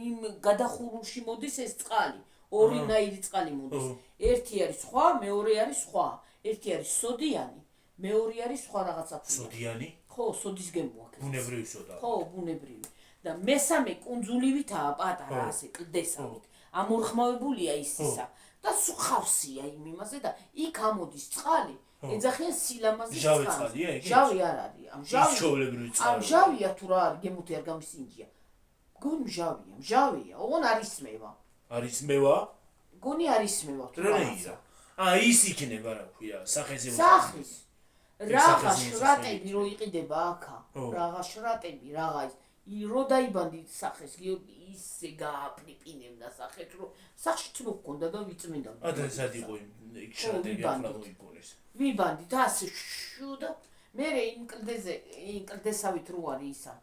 Speaker 2: იმ გადახურულში მოდის ეს წყალი. ორი ნაირი წყალი მოდის. ერთი არის სხვა, მეორე არის სხვა. ერთი არის სოდიანი, მეორე არის სხვა რაღაცა.
Speaker 1: სოდიანი?
Speaker 2: ხო, სოდის გემოაქ.
Speaker 1: ბუნებრივი სოდა.
Speaker 2: ხო, ბუნებრივი. და მესამე კუნძულივითაა პატარა ასე კლდესავით. ამორხმავებულია ისისა და სუხავსია იმ იმაზე და იქ ამოდის წყალი. ეძახიან სილამაზის წყალს.
Speaker 1: მჟავე წყალია ეგ?
Speaker 2: მჟავე არ არის. ამ მჟავე.
Speaker 1: ჩოვლებრივი წყალი.
Speaker 2: ამ მჟავეა თუ რა არის, გემოთი არ გამისინჯია. გონი მჟავეა, ოღონ არ ისმევა.
Speaker 1: არ ისმევა?
Speaker 2: გონი არ ისმევა თუ
Speaker 1: რა ისა? ის იქნება რა ქვია, სახეზე.
Speaker 2: სახის. რაღა შრატები რო იყიდება აქა. რაღა შრატები, რაღა ის რო დაიბანდი სახეს, გიორგი ისე გააპრიპინებდა სახეთ, რომ სახში თბო გქონდა და ვიწმინდა.
Speaker 1: ადრესად იყო იქ შრატები ახლა მოიგონეს.
Speaker 2: ვიბანდი და ასე შუ და მე იმ კლდესავით რო არის ისა.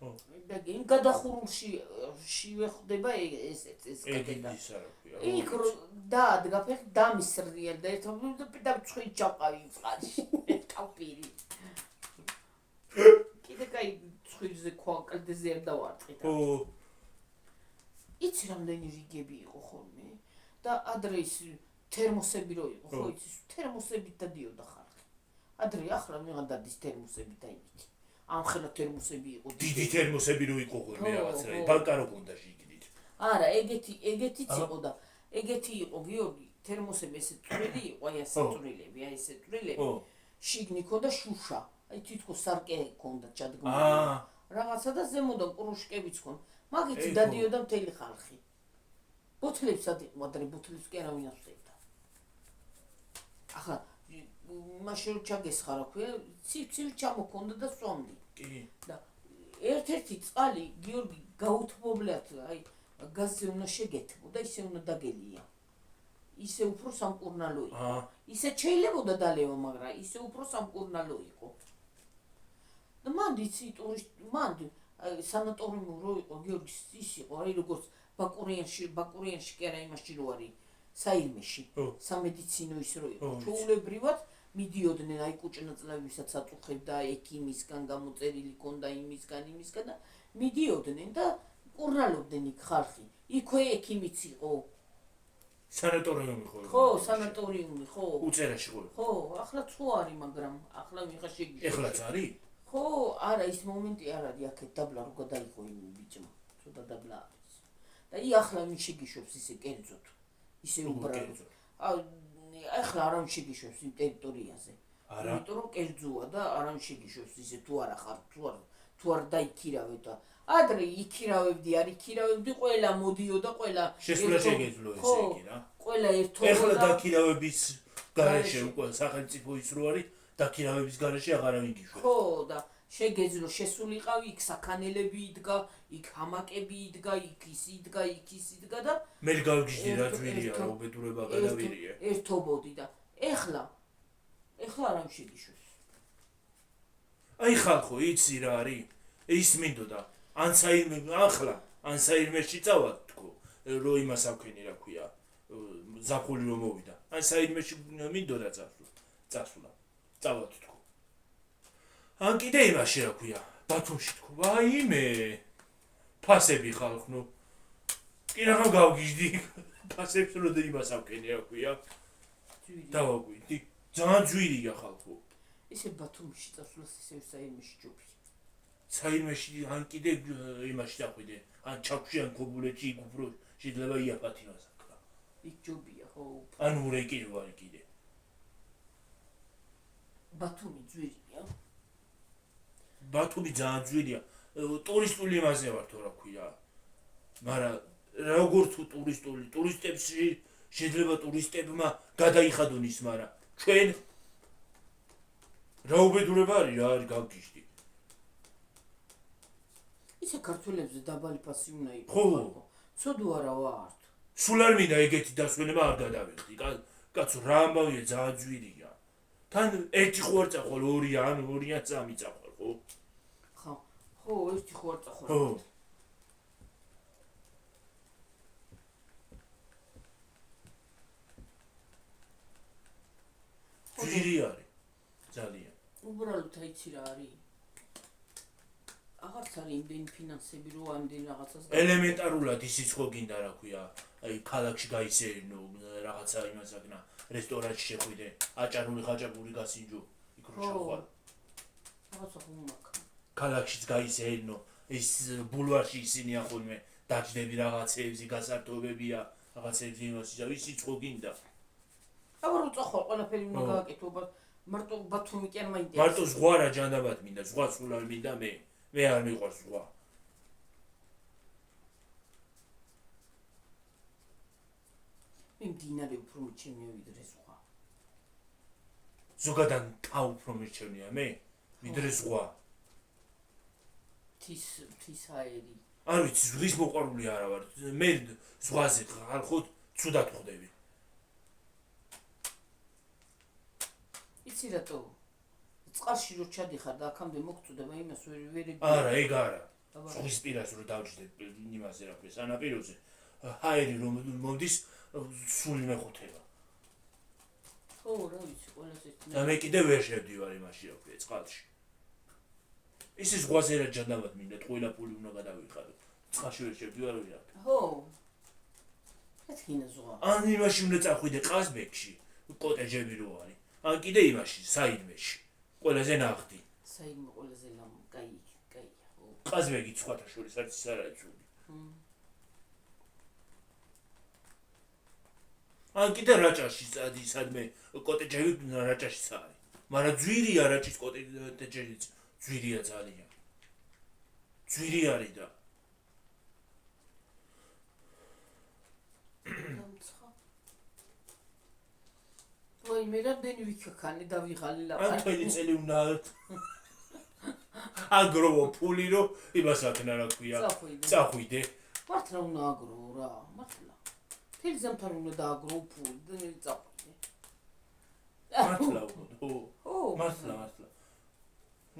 Speaker 2: ხო. და იმ გადახურულში შევხვდება ეს კეთება.
Speaker 1: ეს არა ქვია.
Speaker 2: იქ დაადგა ფეხი დამისრიელ და ერთობლივ და წხვით ჩაყავი წყალში. ტავპირი. კიდე კიდე კაი ცხვირზე კლდეზე არ დავარტყით.
Speaker 1: ო
Speaker 2: იცი რამდენი რიგები იყო ხოლმე და ადრე ის თერმოსები რო იყო, ხო იცი, თერმოსებით დადიოდა ხალხი. ადრე ახლა მიღან დადის თერმოსებით და იმით. ამხელა თერმოსები იყო.
Speaker 1: დიდი თერმოსები რო იყო ხოლმე რაღაცა, ბანკა რო გონდა შიგნით.
Speaker 2: არა, ეგეთიც იყო და ეგეთი იყო გიორგი, თერმოსები ესე წვრილი იყო, აი ასე წვრილები, აი ესე წვრილები. შიგნი ქონდა შუშა, აი თითქოს სარკე ქონდა ჩადგმული. რაღაცა და ზემოდან კრუშკებიც ქონდა. მაგით დადიოდა მთელი ხალხი. ბოთლებსად იყო, ადრე ბოთლებს კი არავინ არ ხდებდა. ახლა მაშინ ჩაგესხარა ქვია, ცივ ჩამოქონდა და სვამდი.
Speaker 1: კი.
Speaker 2: და ერთ-ერთი წყალი გიორგი გაუთმობლად, აი გაზზე უნდა შეგეთბო და ისე უნდა დაგელია. ისე უფრო სამკურნალო იყო. ისე შეიძლებოდა დალევა, მაგრამ ისე უფრო სამკურნალო იყო. და მან იცი მან სანატორიუმი რო იყო გიორგის ის იყო, აი როგორც ბაკურიანში კი არა იმაში რო არის საირმეში, სამედიცინო ის რო იყო. ჩვეულებრივად მიდიოდნენ აი კუჭნაწლავებისაც აწუხებდა ექიმისგან გამოწერილი ქონდა იმისგან და მიდიოდნენ და კურნალობდნენ იქ ხალხი. იქვე ექიმიც იყო.
Speaker 1: სანატორიუმი ხო?
Speaker 2: ხო, სანატორიუმი, ხო.
Speaker 1: უწერაში ხო?
Speaker 2: ხო, ახლა თუ არის, მაგრამ ახლა მიხა შეგიშვა.
Speaker 1: ეხლაც არის?
Speaker 2: ხო, არა, ის მომენტი არ არის, აქეთ დაბლა რო გადაიღო იმ ბიჭმა. ცოტა დაბლა არის. და ახლა მინ შეგიშვებს ისე კერძოდ. ისე უბრალოდ. ახლა არავინ შეგიშვებს იმ ტერიტორიაზე. იმიტომ რომ კერძოა და არავინ შეგიშვებს ისე თუ არა ხარ, თუ არ დაიქირავე და ადრე იქირავებდი, არ იქირავებდი, ყველა მოდიოდა, ყველა
Speaker 1: შესვლა შეგეძლო ესე იგი რა.
Speaker 2: ყველა ერთობა.
Speaker 1: ეხლა დაქირავების გარეშე უკვე სახელმწიფო ის რო არის, დაქირავების გარეშე აღარავინ გიშვებს.
Speaker 2: ხო და შეგეძლო შესულიყავი, იქ საქანელები იდგა, იქ ჰამაკები იდგა, იქ ის იდგა და
Speaker 1: მე გავგიჟდი რა ძვირია, რა უბედურება გადავირიე.
Speaker 2: ერთობოდი და ეხლა არავინ შეგიშვებს.
Speaker 1: აი ხალხო, იცი რა არის? ის მინდოდა ან საირმეში წავა თქო, რო იმას აქვენი რა ქვია, ზაფხული რომ მოვიდა. ან საირმეში მინდოდა წასვლა. წავა თქო. ან კიდე იმაში რა ქვია, ბათუმში თქო. ვაიმე. ფასები ხალხ, ნუ. კი რა გავგიჟდი. ფასებს რო იმას აქვენი რა ქვია. დავაგვიდი. ძალიან ძვირია ხალხო.
Speaker 2: ისე ბათუმში წასვლას ისე საირმეში ჯობია.
Speaker 1: საირმეში ან კიდე იმაში დახვიდე, ან ჩაქვში ან ქობულეთში იქ უფრო შეიძლება იაფათი მასაკრა.
Speaker 2: იქ ჯობია, ხო.
Speaker 1: ან ურეკი ვარ კიდე.
Speaker 2: ბათუმი ძვირია.
Speaker 1: ბათუმი ძალიან ძვირია. ტურისტული იმაზე ვარ თუ რა ქვია. მაგრამ როგორ თუ ტურისტებში შეიძლება ტურისტებმა გადაიხადონ ის, მაგრამ ჩვენ რა უბედურება არის, რა არის გავგიჟდი.
Speaker 2: ისე ქართველებზე დაბალი ფასი უნდა იყოს.
Speaker 1: ხო.
Speaker 2: ცოდო არა ვართ.
Speaker 1: სულ არ მინდა ეგეთი დასვენება არ გადავიხდი. კაცო, რა ამბავია, ძალიან ძვირია. თან ერთი ხო არ წახვალ, ორი ან სამი წახვალ, ხო?
Speaker 2: ხო, ერთი ხო არ წახვალ.
Speaker 1: ხო. ძვირი არის. ძალიან.
Speaker 2: უბრალოდ აიცი რა არის? აღარც არის იმდენი ფინანსები რო ამდენ რაღაცას
Speaker 1: ელემენტარულად ისიც ხო გინდა რა ქვია, აი ქალაქში გაისერნო რაღაცა იმასაკნა, რესტორანში შეხვიდე, აჭარული ხაჭაპური გასინჯო, იქ რო ჩახვალ.
Speaker 2: რაღაცა ხუმაკ.
Speaker 1: ქალაქშიც გაისერნო, ის ბულვარში ისინი ახონმე დაჯდები რაღაცეებზე, გასართობებია, რაღაცეებზე იმასი და ისიც ხო გინდა.
Speaker 2: აბა რო წახვალ, ყველაფერი უნდა გააკეთო, მარტო ბათუმი კი არ მაინტერესებს.
Speaker 1: მარტო ზღვა რა ჯანდაბად მინდა, ზღვა სულ არ მინდა მე არ მიყვარს ზღვა.
Speaker 2: მე მდინარე უფრო მიჩემია ვიდრე ზღვა.
Speaker 1: ზოგადად თა უფრო მიჩემია მე ვიდრე ზღვა.
Speaker 2: თის აერი.
Speaker 1: არ ვიცი, ზღვის მოყვარული არა ვარ. მე ზღვაზე ხალხო ცუდად ხვდები.
Speaker 2: იცი რატო? წყალში რო ჩადიხარ და აქამდე მოგწუდება იმას ვერ
Speaker 1: არა, ეგ არა. ზღვის პირას რო დავჯდე იმაზე რა ქვია, სანაპიროზე. ჰაერი რომ მომდის სული მეხუთება.
Speaker 2: ხო, რა ვიცი, ყველას ერთი.
Speaker 1: და მე კიდე ვერ შევდივარ იმაში რა ქვია, წყალში. ისე ზღვაზე რა ჯანდაბად მინდა ყველა პული უნდა გადავიხადო წყალში ვერ შევდივარ ვიღარ
Speaker 2: ხო ეთქინა ზღვა
Speaker 1: ან იმაში უნდა წახვიდე ყაზბეგში კოტეჯები რო არის ან კიდე იმაში საიდმეში ყველაზე ნახდი
Speaker 2: საიდმე ყველაზე კაი
Speaker 1: ყაზბეგი სხვათა შორის არის ის არა იცული ან კიდე რაჭაში წადი სადმე კოტეჯები რაჭაშიც არის მაგრამ ძვირია რაჭის კოტეჯებიც ძვირია ძალიან ძვირი არის და
Speaker 2: ვაი მე რამდენი ვიქაქანი დავიღალი
Speaker 1: ან
Speaker 2: ლაპარაკი
Speaker 1: თქვენი წელი უნდა აგროვო ფული რო იმას აქნა რა ქვია წახვიდე
Speaker 2: მართლა უნდა აგროვო რა მართლა თელ ზამთარ უნდა დააგროვო ფული და წახვიდე
Speaker 1: მართლა ხო მართლა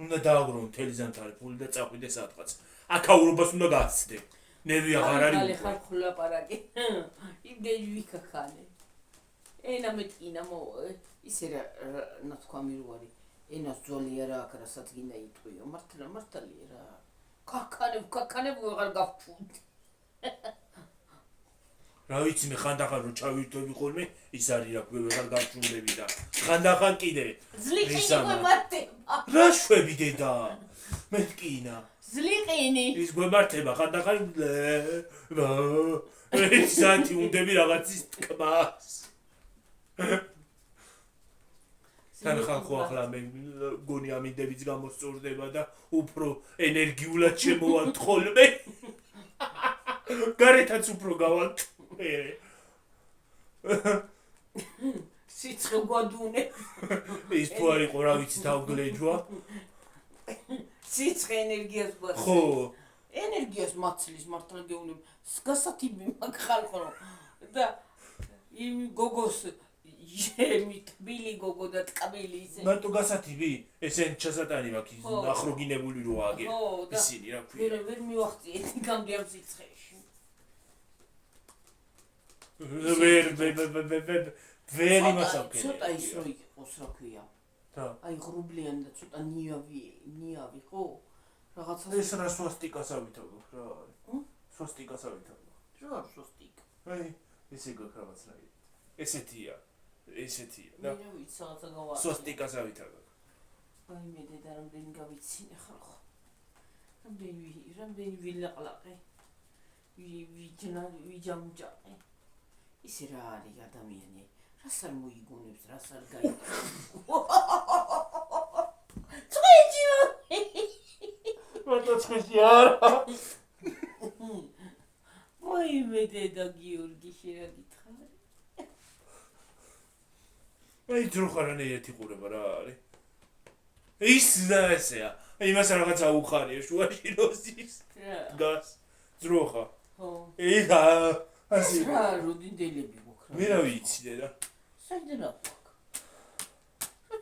Speaker 1: უნდა დააგროვო თელი ზამთარი ფული და წახვიდე სადღაც აქაურობას უნდა გაცდე ნერვი აღარ არის
Speaker 2: ხალე ხალხო ლაპარაკი იმდენი ვიქაქანი ენა მეტკინა ისე რა თქვა მირო არის ენას ძოლია რა აქ რასაც გინდა იტყვიო მართალია რა ქაქანებ ვეღარ გავფუნდი
Speaker 1: რა ვიცი მე ხანდახან რო ჩავირთვები ხოლმე ის არის რა ვეღარ გავჩუნდები და ხანდახან კიდე
Speaker 2: ზლიყინი გვემართება
Speaker 1: რა შვები დედა მეტკინა
Speaker 2: ზლიყინი
Speaker 1: ის გვემართება ხანდახან ეს სანტი უნდები რაღაცის თქმას თან ხალხო ახლა მე გონი ამინდებიც გამოსწორდება და უფრო ენერგიულად შემოვანთ ხოლმე გარეთაც უფრო გავალთ
Speaker 2: სიცხე გვადუნე
Speaker 1: ის თუ არ იყო რა ვიცი დავგლეჯვა
Speaker 2: სიცხე ენერგიას გვაქვს
Speaker 1: ხო
Speaker 2: ენერგიას მაცლის მართლა გეუნებ გასათიბი მაგ ხალხო და იმ გოგოს ჟემი თბილი გოგო და ტკბილი ისე
Speaker 1: მარტო გასათიბი ესენ ჩასატანი მაქვს ახროგინებული რო აგე ისინი რა ქვია
Speaker 2: ვერ მივახციეთ გამდე ამ სიცხეში
Speaker 1: ვერ იმას აქვს
Speaker 2: ცოტა ის რო იყოს რა ქვია
Speaker 1: და
Speaker 2: აი ღრუბლიანი და ცოტა ნიავი ხო რაღაცა
Speaker 1: ეს რა სვასტიკას ავითავ რა არის სვასტიკას ავითავ
Speaker 2: რა სვასტიკა
Speaker 1: აი ესე გქ რაღაც რა ესეთია
Speaker 2: და მე ვიცი რაღაცა გავა
Speaker 1: სვასტიკას ავითავ
Speaker 2: აი მე დედა რამდენი გავიცინე ხალხო რამდენი ვილაყლაყე ვიჯამჯაყე ისე რა არის ადამიანი რას არ მოიგონებს რას არ გაიგებს წვეჯი
Speaker 1: მარტო წვეჯი არა
Speaker 2: ვაი მე დედა გიორგი შეიძლება გითხარი
Speaker 1: აი ძროხარანე ერთი ყურება რა არის ის და ესეა იმას რაღაცა უხარია შუაში როზის გას ძროხა
Speaker 2: ხო
Speaker 1: ეხა ასე
Speaker 2: რა როდინდელები გქრა
Speaker 1: მე რა ვიცი და
Speaker 2: საერთოდ რა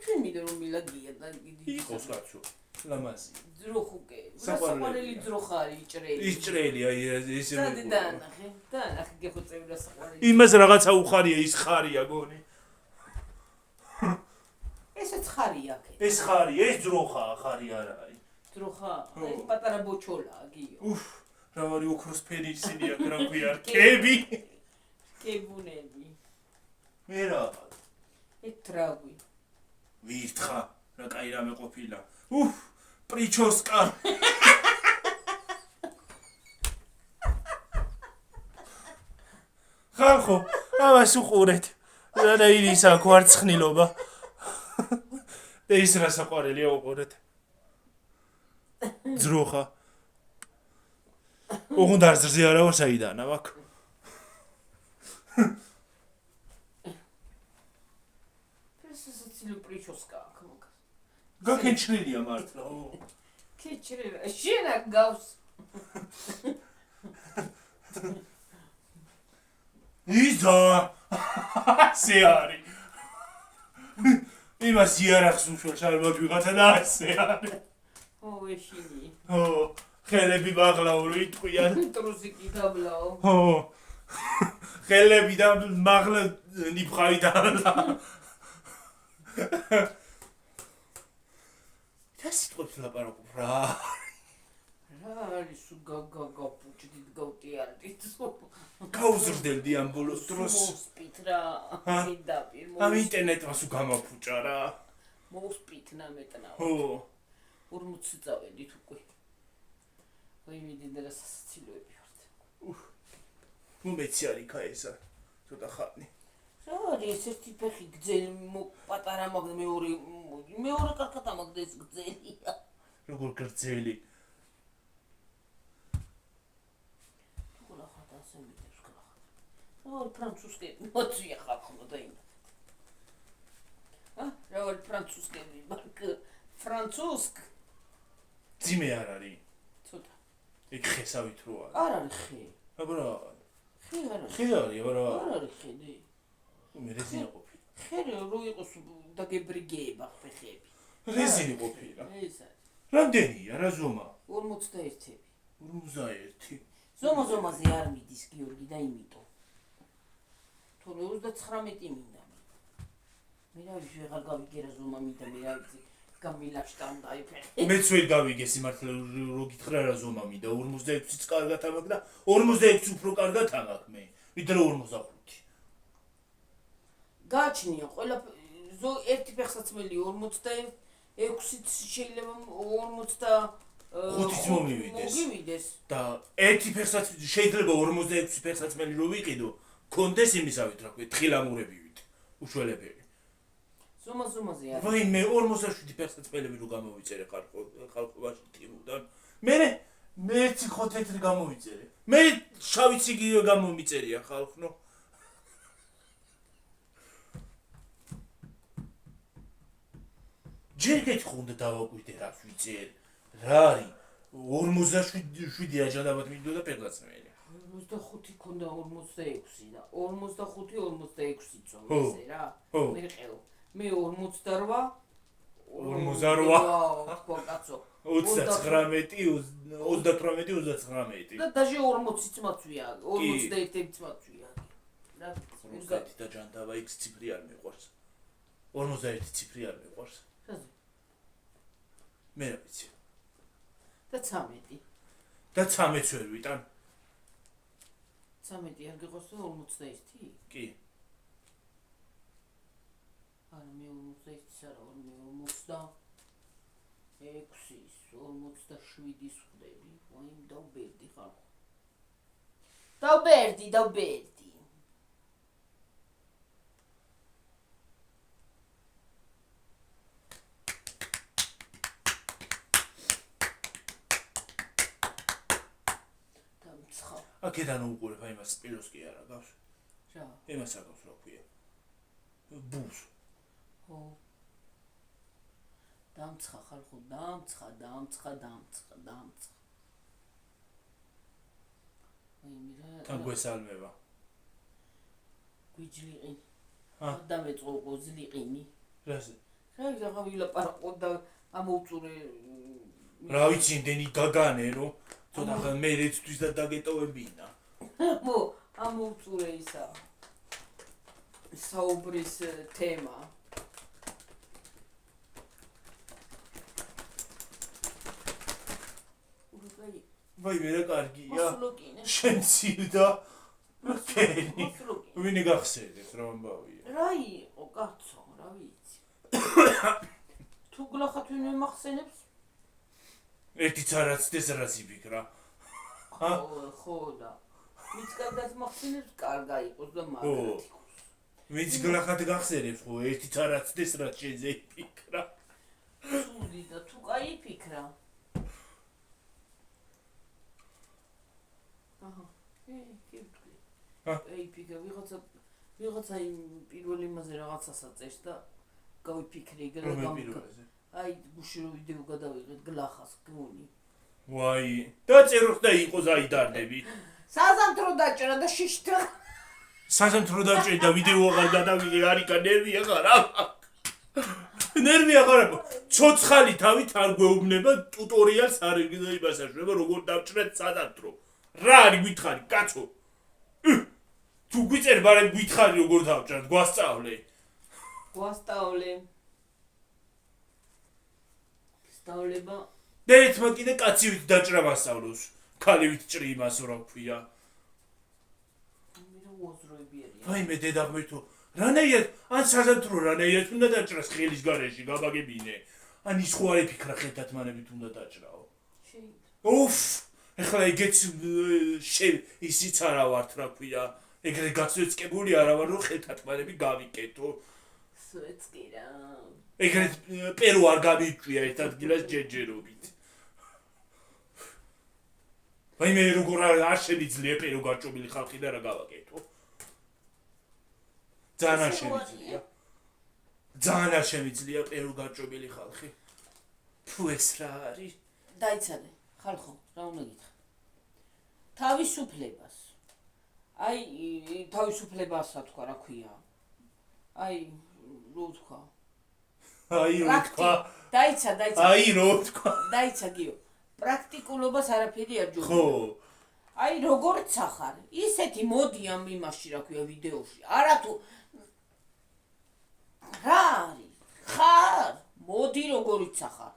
Speaker 2: ჩვენ მიდე რომ მილაგია და
Speaker 1: იყოს კაცო ლამაზი
Speaker 2: ძროხუკე საყვარელი ძროხა არის იჭრელი
Speaker 1: იჭრელი აი ესე
Speaker 2: დანახე გეხოცები რა საყვარელი
Speaker 1: იმას რაღაცა უხარია ის ხარია გონი
Speaker 2: ესეც ხარია აქ
Speaker 1: ეს ხარია ეს ძროხა ხარი არა არის
Speaker 2: ძროხა ეს პატარა ბოჩოლაა გიო
Speaker 1: უფ რა ვარი ოქროს ფერი ისინი აქ რა ქვია კები
Speaker 2: კებუნები
Speaker 1: მე რა
Speaker 2: ეთრავი
Speaker 1: ვირთხა რა კაი რამე ყოფილა უფ პრიჩოსკა ხალხო ამას უყურეთ და ისა გვარცხნილობა და ის რა საყვარელია უყურეთ ძროხა ოღონდ არ ზრზე არა ვარ საიდანა ვაკ
Speaker 2: პრესასაცილო პრიჩოსკა აქ მოგას
Speaker 1: გაკენჩრილია მართლა
Speaker 2: კეჩრელა შენა გავს
Speaker 1: იზა ასე არის იმას იარახს უშველს არ მოგვიღაცა და ასე არის
Speaker 2: ო ეშინი
Speaker 1: ო ხელები მაღლაური იტყვიან
Speaker 2: ტრუსიკი დაბლაო
Speaker 1: ო ხელები და მაღლა ნიფხავი და და სიტყვებს ლაპარაკობ რა
Speaker 2: რა არის გაგაპუჭდით გავტიარდით
Speaker 1: გაუზრდელდი ამ ბოლოს დროს
Speaker 2: მოსპით რა პირდაპირ
Speaker 1: ამ ინტერნეტმა სულ გამაფუჭა რა
Speaker 2: მოსპით ნამეტნავა
Speaker 1: ხო
Speaker 2: 40 წავედით უკვე ვიმიდიდერა სასაცილოები ვართ
Speaker 1: ნუ მეცი არის ხა ესა ცოტა ხანი
Speaker 2: რა არის ეს ერთი ფეხი გძელი პატარა მაგ მეორე კარგად ამაგდეს გძელია
Speaker 1: როგორ გრძელი
Speaker 2: გულახად ასე მიდევს გულახად რა ფრანცუსკები მოწია ხალხო და იმ რა ვარ ფრანცუსკები მაგ ფრანცუსკ
Speaker 1: ძიმე არ არის
Speaker 2: ცოტა
Speaker 1: ეგ ხესავით რო არის
Speaker 2: არ არის ხე
Speaker 1: აბა
Speaker 2: ხე არ არის
Speaker 1: ხე არის აბა
Speaker 2: არ არის ხე
Speaker 1: მე რეზინი ყოფილი
Speaker 2: ხე რო იყოს დაგებრიგება ფეხები
Speaker 1: რეზინი ყოფილი
Speaker 2: ეს არის
Speaker 1: რამდენია რა ზომა
Speaker 2: 41
Speaker 1: 51
Speaker 2: ზომაზე არ მიდის გიორგი და იმიტომ თორე 39 მინდა მე რა ვიცი ვეღარ გავიგერა ზომა მინდა მე რა ვიცი გამილაშტამ და იფეხე
Speaker 1: მეც ვერ გავიგე სიმართლე რო გითხრა რა ზომა მინდა 46-იც კარგად ამაკ და 46 უფრო კარგად ამაკ მე ვიდრე 45
Speaker 2: გააჩნია ყველა ერთი ფეხსაცმელი 46-იც შეიძლება
Speaker 1: 45-იც
Speaker 2: მოგივიდეს
Speaker 1: და ერთი ფეხსაცმელი შეიძლება 46 ფეხსაცმელი რო ვიყიდო კონდეს იმისავით რა ქვია თხილამურებივით უშველებელი
Speaker 2: ზომაზე არის
Speaker 1: ვაი მე 47 ფეხსაცმელები რო გამოვიწერე ხალხობაში ტიმუდან მე ციხო თეთრი გამოვიწერე მე შავი ციგიო გამომიწერია ხალხნო ჯერ გეთქო უნდა დავაკვირდე რა ვიცერ რა არის 47 აჯანაბად მინდოდა ფეხსაცმელი
Speaker 2: 45 ქონდა 46 და 45-46 წონზე რა მე ყევ მე 48 ხო კაცო
Speaker 1: 39
Speaker 2: და დაჟე 40-იც მაწვია 41-იც მაწვია რა
Speaker 1: 50 და ჯანდაბა X ციფრი არ მეყვარს 51 ციფრი არ მეყვარს მე რა ვიცი
Speaker 2: და 13
Speaker 1: და 13 ვერ ვიტან
Speaker 2: 13 არ გიყოს 41
Speaker 1: კი
Speaker 2: არა მე 41 არა მე 46 47 ხვდები ვაიმ დავბერდი ხალხო დავბერდი დამცხა
Speaker 1: აქედან უყურებ აი მას სპილოს კი არა გავს
Speaker 2: რა
Speaker 1: იმას აკავს რა ქვია ბუს
Speaker 2: ხო დამცხა ხალხო დამცხა აი მირა
Speaker 1: თან გვესალმება
Speaker 2: გვიჯლიყი დამეწყო ყოზლიყინი
Speaker 1: რაზე
Speaker 2: რა ვიღა ვილაპარაკო და ამოუწურე
Speaker 1: რა ვიცი იმდენი გაგანერო ცოტა ხან მე რეცთვის და დაგეტოვებინა
Speaker 2: ამოუწურე ისა საუბრის თემა
Speaker 1: ვაი მე რა კარგია შენ ცირდა ფენი ვინი გახსენებს რა ამბავია
Speaker 2: რა იყო კაცო რა ვიცი თუ გლახათ ვინმე მახსენებს
Speaker 1: ერთიც არაცდეს რაც იფიქრა
Speaker 2: ხო და ვინც კარგად მახსენებს კარგა იყოს და მაგათ იყოს
Speaker 1: ვინც გლახათ გახსენებს ხო ერთიც არაცდეს რაც შენზე იფიქრა
Speaker 2: სული და თუ კაი იფიქრა აი ფიქრე ვიღაცა იმ პირველ იმაზე რაღაცას აწეს და გავიფიქრე ეგ რა გამიგა აი გუში რო ვიდეო გადავიღეთ გლახას გონი
Speaker 1: ვაი დაწეროს და იყოს აიდარდები
Speaker 2: საზამთრო დაჭერა და შიშტრა
Speaker 1: საზამთრო დაჭერა და ვიდეო აღარ გადავიღე არიკა ნერვი აღარ ნერვი აღარ ცოცხალი თავით არ გვეუბნება ტუტორიალს არ იმასაშუება როგორ დავჭრეთ საზამთრო რა არის გითხარი კაცო თუ გვიწერ ბარემ გითხარი როგორ დავჭრათ
Speaker 2: გვასწავლე სწავლება
Speaker 1: და ერთმა კიდე კაცივით დაჭრა მასწავლოს ქალივით ჭრი იმას რა ქვია
Speaker 2: მე უაზროები არიან
Speaker 1: ვაიმე დედა ღმერთო რანაირად ან საზამთრო რანაირად უნდა დაჭრას ხელის გარეშე გაბაგებინე ან ის ხო არ იფიქრა ხელთათმანებით უნდა დაჭრაო
Speaker 2: შეიძლება
Speaker 1: უფ ეხლა ეგეც ისიც არა ვართ რა ქვია ეგრე გასვეწკებული არა ვარ რომ ხელთათმანები გავიკეთო
Speaker 2: სვეწკი რა
Speaker 1: ეგრეთ პერო არ გამიჭვია ერთ ადგილას ჯერჯერობით ვაიმე როგორ არ შემიძლია პერო გაჭობილი ხალხი და რა გავაკეთო ძალიან არ შემიძლია პერო გაჭობილი ხალხი ფუ ეს რა არის
Speaker 2: დაიცადე ხალხო რა უნდა გითხრა თავისუფლებას აი თავისუფლებასა თქვა რა ქვია აი რო თქვა
Speaker 1: აი რო თქვა
Speaker 2: დაიცა
Speaker 1: აი რო თქვა
Speaker 2: დაიცა გიო პრაქტიკულობას არაფერი არ ჯობია
Speaker 1: ხო
Speaker 2: აი როგორიც ახარ ისეთი მოდი ამ იმაში რა ქვია ვიდეოში არა თუ რა არის ხარ მოდი როგორიც ახარ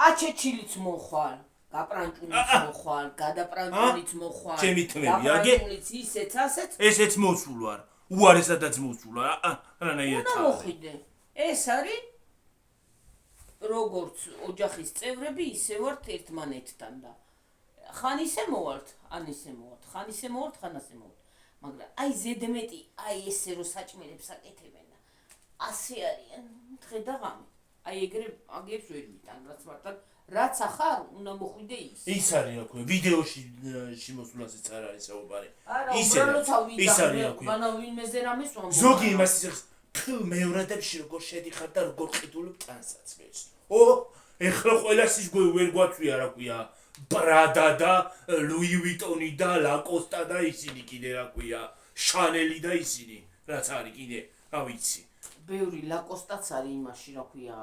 Speaker 2: აჩეჩილიც მოხვალ გაპრანჭულიც მოხვალ გადაპრანჭულიც მოხვალ
Speaker 1: ჩემი თმები აგე
Speaker 2: გაპრანჭულიც ისეც ასეც
Speaker 1: ესეც მოსულ ვარ უარესადაც მოსულ ვარ რანაირად
Speaker 2: უნდა მოხვიდე ეს არის როგორც ოჯახის წევრები ისე ვართ ერთმანეთთან და ხან ისე მოვალთ ან ისე მოვალთ ხან ისე მოვალთ ხან ასე მოვალთ მაგრამ აი ზედმეტი აი ესე რო საჭმელებს აკეთებენ და ასე არიან დღე და ღამე აი ეგრე აგებს ვერ ვიტან რაც მართლა რაც ახარ უნდა მოხვიდე
Speaker 1: ის არის რა ქვია ვიდეოში შემოსულასაც არ არის საუბარი
Speaker 2: ის არის რა ქვია მანა ვინმეზე რამეს ვამბობ
Speaker 1: ზოგი იმას ისე მეორადებში როგორ შედიხარ და როგორ ყიდულობ ტრანსაცმელს ო ეხლა ყველას ის ვერ გვაწვია რა ქვია ბრადა და ლუი ვიტონი და ლაკოსტა და ისინი კიდე რა ქვია შანელი და ისინი რაც არის კიდე რა ვიცი
Speaker 2: ბევრი ლაკოსტაც არის იმაში რა ქვია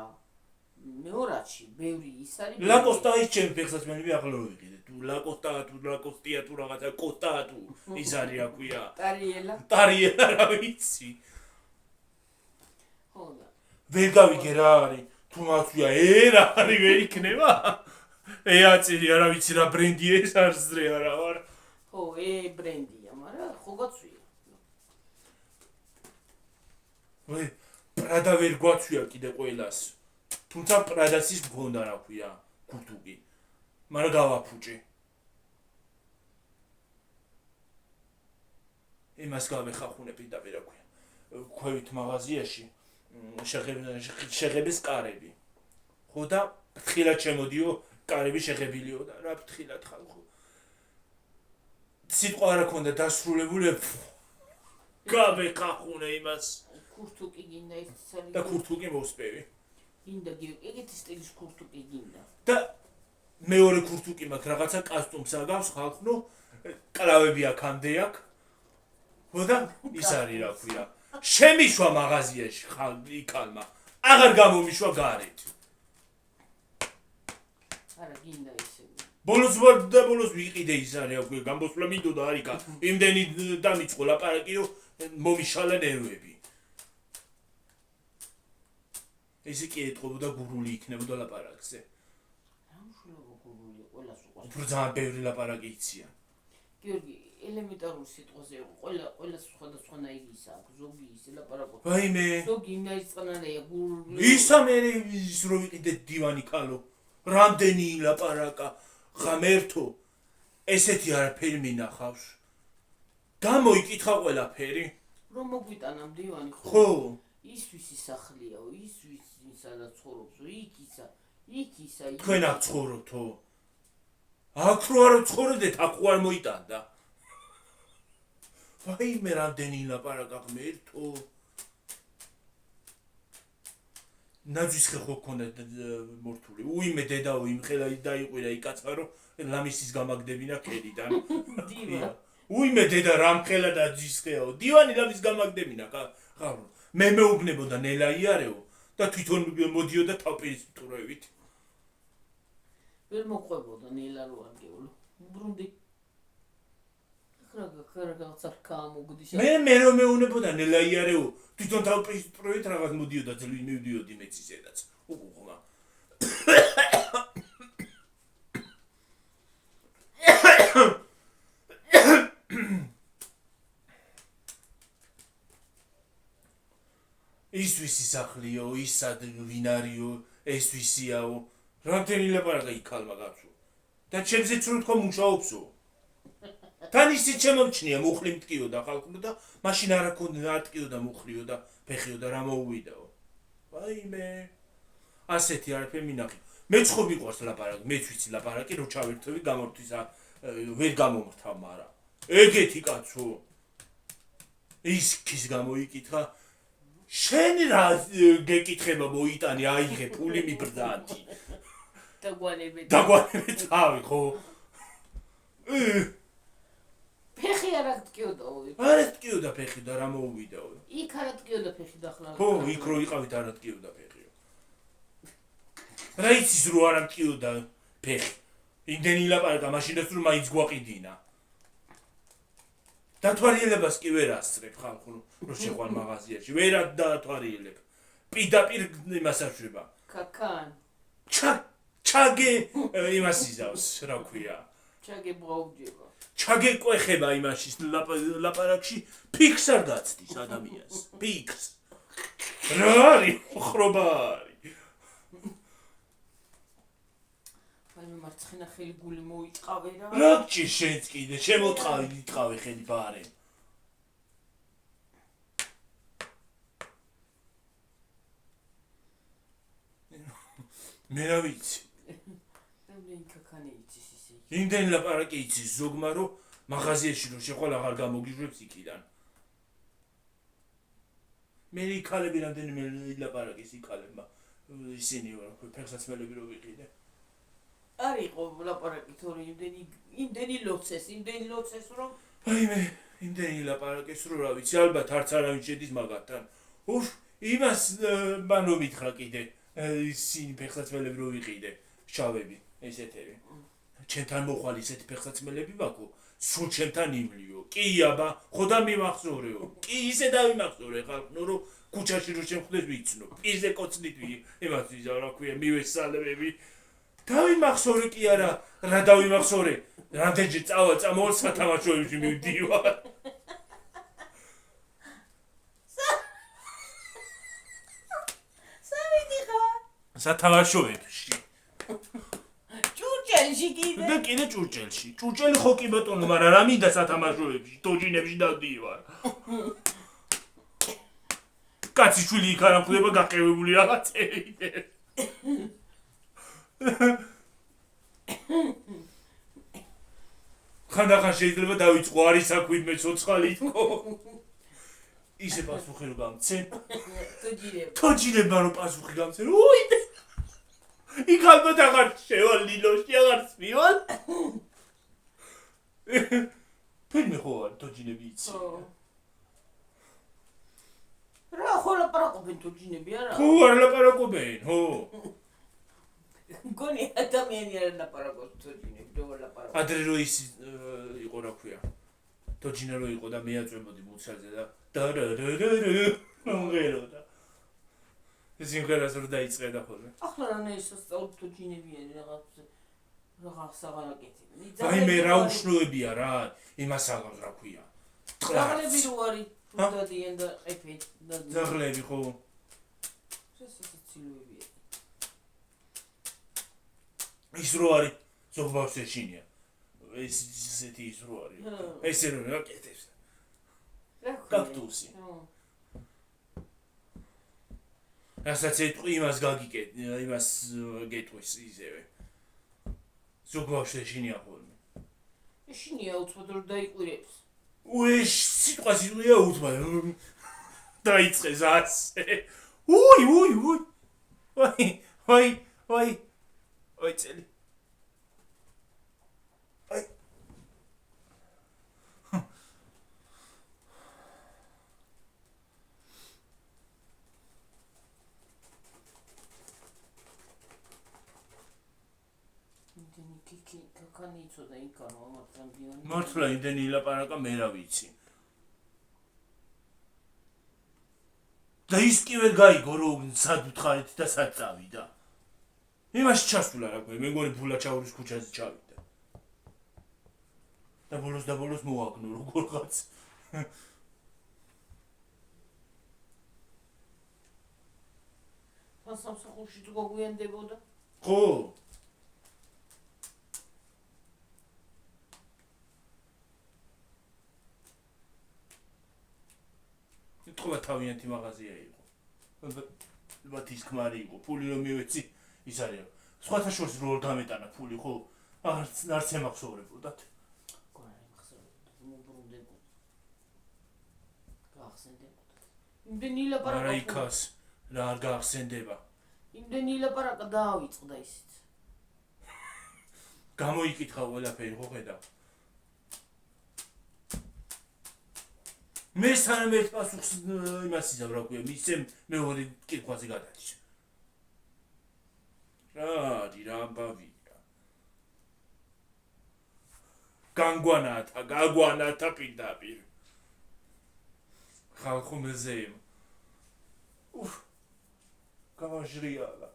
Speaker 2: მეორადში ბევრი ის არის
Speaker 1: ლაკოსტა ის ჩემი ფეხსაცმელები ახლა რო ვიყიდე თუ ლაკოსტა თუ ლაკოსტია თუ რაღაცა კოსტა თუ ის არის რა ქვია ტარიელა რა ვიცი
Speaker 2: ხო და
Speaker 1: ვერ გავიგე რა არის თუ მათვია რა არის ვერ იქნება აწირი არა ვიცი რა ბრენდია ეს არ ზრე არა ვარ
Speaker 2: ხო ბრენდია მაგრამ ხო გაწვია
Speaker 1: ვე პრადა ვერ გვაწვია კიდე ყველას თუმცა პრადას ის მქონდა რა ქვია ქურთუკი მაგრამ გავაფუჭე იმას გავეხახუნე პირდაპირ რა ქვია ქვევით მაღაზიაში შეღების კარები ხო და ფრთხილად შემოდიო კარები შეღებილიო და რა ფრთხილად ხალხო სიტყვა არ ქონდა დასრულებული გავეხახუნე იმას
Speaker 2: ქურთუკი გინდა ის ცალი
Speaker 1: და ქურთუკი მოსპევი
Speaker 2: გინდა ეგეთი სტილის ქურთუკი გინდა
Speaker 1: და მეორე ქურთუკი მაქვს რაღაცა კასტუმს აგავს ხალხო კლავები აქამდე აქვს ხო და ის არის რა ქვია შემიშვა მაღაზიაში იქალმა აღარ გამომიშვა გარეთ
Speaker 2: არა გინდა ისე
Speaker 1: ბოლოს ვარ და ბოლოს ვიყიდე ის არის რა ქვია გამოსვლა მინდოდა არიკა იმდენი დამიწყო ლაპარაკი რომ მომიშალა ნერვები ესე კი ეთყობოდა გურული იქნებოდა ლაპარაკზე
Speaker 2: რა უშუალო გურული ყველას უყვარს
Speaker 1: უფრო ძალიან ბევრი ლაპარაკი იციან
Speaker 2: გიორგი ელემენტარულ სიტყვაზე ყველა სხვადასხვანაირი ის აქვს ზოგი ისე ლაპარაკობს
Speaker 1: ვაიმე
Speaker 2: ზოგი იმდაიწყნარია გურული
Speaker 1: ისა მე ის რო ვიყიდე დივანი კალო რამდენი ლაპარაკა ღამერთო ესეთი არაფერი მინახავს გამოიკითხა ყველაფერი
Speaker 2: რომ მოგვიტანამ დივანი
Speaker 1: ხო
Speaker 2: ისთვის ისახლიაო ისთვის სადაც ცხოვრობსო იქ ისა
Speaker 1: თქვენ აქ ცხოვრობთო აქ რო არ ცხოვრობდეთ აქ არ მოიტანდა ვაიმე რამდენი ლაპარაკა ღმერთო ნაძვის ხე ხო ქონდა მორთული უიმე დედაო იმ ხელა დაიყვირა იკაცმა რომ ლამისის გამაგდებინა ქედიდან
Speaker 2: დივა
Speaker 1: უიმე დედა რამ ხელა ნაძვის ხეაო დივანი ლამის გამაგდებინა ხარ მე მეუბნებოდა ნელა იარეო და თვითონ მოდიოდა თავპირისპირობით
Speaker 2: ვერ მოყვებოდა ნელა რო არ გეულო ბრუნდი
Speaker 1: მე რომ მეუნებოდა ნელა იარეო თვითონ თავპირისპირობით რაღაც მოდიოდა ძლივი მივდიოდი მეც ისედაც უყუყმა ის ვისი სახლიო, ის სად ვინ არისო, ეს ვისიაო. რამდენი ლაპარაკა იქალმა კაცო. და ჩემზეც რო თქვა მუშაობსო. თან ისიც შემომჩნია მუხლი მტკიოდა ხალხო და მაშინ არ აქონდა ატკიოდა მუხლიო და ფეხიო და რა მოუვიდაო. ვაიმე. ასეთი არაფერი მინახე. მეც ხო მიყვარს ლაპარაკი, მეც ვიცი ლაპარაკი რო ჩავერთვი გამორთვის ვერ გამომრთავ, მაგრამ ეგეთი კაცო. ის ქის გამოიკითხა შენ რა გეკითხება მოიტანი აიღე ფული მიბრძანდი. დაგვანებე თავი ხო?
Speaker 2: ფეხი არ ატკიოდაო.
Speaker 1: არ ატკიოდა ფეხი და რა მოუვიდაო.
Speaker 2: იქ არ ატკიოდა ფეხი და ახლა.
Speaker 1: ხო, იქ რო იყავით არ ატკიოდა ფეხიო. რა იცის რო არ ატკიოდა ფეხი. იმდენი ლაპარაკა მაშინაც რომ მაინც გვაყიდინა. დათვალიერებას კი ვერ ასწრებ ხალხო, რო შეყვან მაღაზიაში. ვერ დათვალიერებ. პირდაპირ იმას აშვება.
Speaker 2: კაკან.
Speaker 1: ჩაგე იმას იზავს, რა ქვია.
Speaker 2: ჩაგე ბაუჯება.
Speaker 1: ჩაგე ყვეხება იმაში ლაპარაკში ფიქს არ გაცდის ადამიანს. ფიქს. რა არის? ხრობა არის.
Speaker 2: აი მარცხენა ხელი გული მოიწყავე რა.
Speaker 1: რა გჭირს შენც კიდე? შემოწყავი, იტყავე ხელი ბარემ. მე რა ვიცი.
Speaker 2: ნამდვილ კაკანი იცის ისე.
Speaker 1: იმდენი ლაპარაკი იცის ზოგმა რომ მაღაზიაში რო შეხვალ აღარ გამოგიშვებს იქიდან. მე იქალები რამდენიმე ლაპარაკის იქალებმა ისინი ფეხსაცმელები რო ვიყიდე.
Speaker 2: არ იყო ლაპარაკი თორე იმდენი ლოცეს რომ
Speaker 1: აი მე იმდენი ლაპარაკის რო რა ვიცი ალბათ არც არავინ შედის მაგათთან. უფ იმას მან რომ მითხრა კიდე ისინი ფეხსაცმელები რო ვიყიდე შავები ესეთები. ჩემთან მოხვალ ისეთი ფეხსაცმელები მაქვს სულ ჩემთან იმლიო. კი აბა ხოდა მიმახსოვრეო. კი ისე დავიმახსოვრე ხალხო რომ ქუჩაში რო შემხვდეს ვიცნო. პირზე კოცნით იმას ვიზა რა ქვია მივესალმები. დავიმახსოვრე კი არა რა დავიმახსოვრე. რამდენჯერ წამოვალ სათამაშოებში მივდივარ. სათამაშოებში.
Speaker 2: ჭურჭელში კიდე.
Speaker 1: და კიდე ჭურჭელში. ჭურჭელი ხო კი ბატონო, მაგრამ რა მინდა სათამაშოებში, თოჯინებში დავდივარ. კაცი შვილი იქ არ ამხდება გაყევებული რაღაცები. ხანდახან შეიძლება დავიწყო არის აქვით მე ცოცხალი თქო. ისე პასუხი რო გამცე. თოჯინებმა რო პასუხი გამცე. უი იქ ალბათ აღარ შევალ ლილოში აღარ სვივალ. ფერმე ხო არ თოჯინები იცი.
Speaker 2: რა ხო ლაპარაკობენ თოჯინები არა?
Speaker 1: ხო არ ლაპარაკობენ, ხო.
Speaker 2: გონი ადამიანი არ ლაპარაკობს თოჯინები, რო ლაპარაკობს.
Speaker 1: ადრე რო ის იყო რა ქვია. თოჯინა რო იყო და მეაწვებოდი მუცელზე და მომღეროდა. ეს იმღერას რო დაიწყედა ხოლმე.
Speaker 2: ახლა რანაირად სწავლობ თოჯინებიანი რაღაც აღარაკეთებენ.
Speaker 1: აი მე რა უშნოებია რა, იმას აღარ რა ქვია.
Speaker 2: ძაღლები რო არის, დადიან და ყეფენ და
Speaker 1: ძაღლები ხო.
Speaker 2: შესაძლოებია.
Speaker 1: ის რო არის ზოგბავს ეშინია. ეს ისეთი ის რო არის. ესე რო აკეთებს. კაქტუსი. რასაც ეტყვი იმას გაგიკეთ, იმას გეტყვის ისევე. ზოგბავს ეშინია ხოლმე.
Speaker 2: ეშინია უცბად რომ დაიყვირებს.
Speaker 1: უეშ სიტყვას იტყვია უცბად. დაიწყეს ასე. უი. ვაი წელი. აი.
Speaker 2: კი კაკანი იცოდა იქარო ამათამდიანი.
Speaker 1: მართლა იმდენი ლაპარაკა მე რა ვიცი. და ის კი ვერ გაიგო რომ სად ვთხარით და სად წავიდა. იმაში ჩასულა რა ქვია, მე მგონი ფულაჩაურის ქუჩაზე ჩავიდა. და ბოლოს მოაგნო როგორღაც.
Speaker 2: თან სამსახურში თუ გაგვიანდებოდა.
Speaker 1: ხო ეთქობა თავიანთი მაღაზია იყო. ალბათ ის ქმარი იყო, ფული რომ მივეცი, ის არის. სხვათა შორის რო გამეტანა ფული, ხო? არც ემახსოვრებოდათ.
Speaker 2: იმდენი
Speaker 1: არა
Speaker 2: ლაპარაკა.
Speaker 1: იქას რა არ გაახსენდება.
Speaker 2: იმდენი ლაპარაკა დაავიწყდა ისიც.
Speaker 1: გამოიკითხა ყველაფერი, ხო ხედავ? მე სანამ ერთ პასუხს იმას იზამ რა ქვია, მისცემ მეორე კითხვაზე გადადის. რა არის რა ამბავია? გაგვანათა პირდაპირ. ხალხო მეზეიმ. გამაჟრიალა.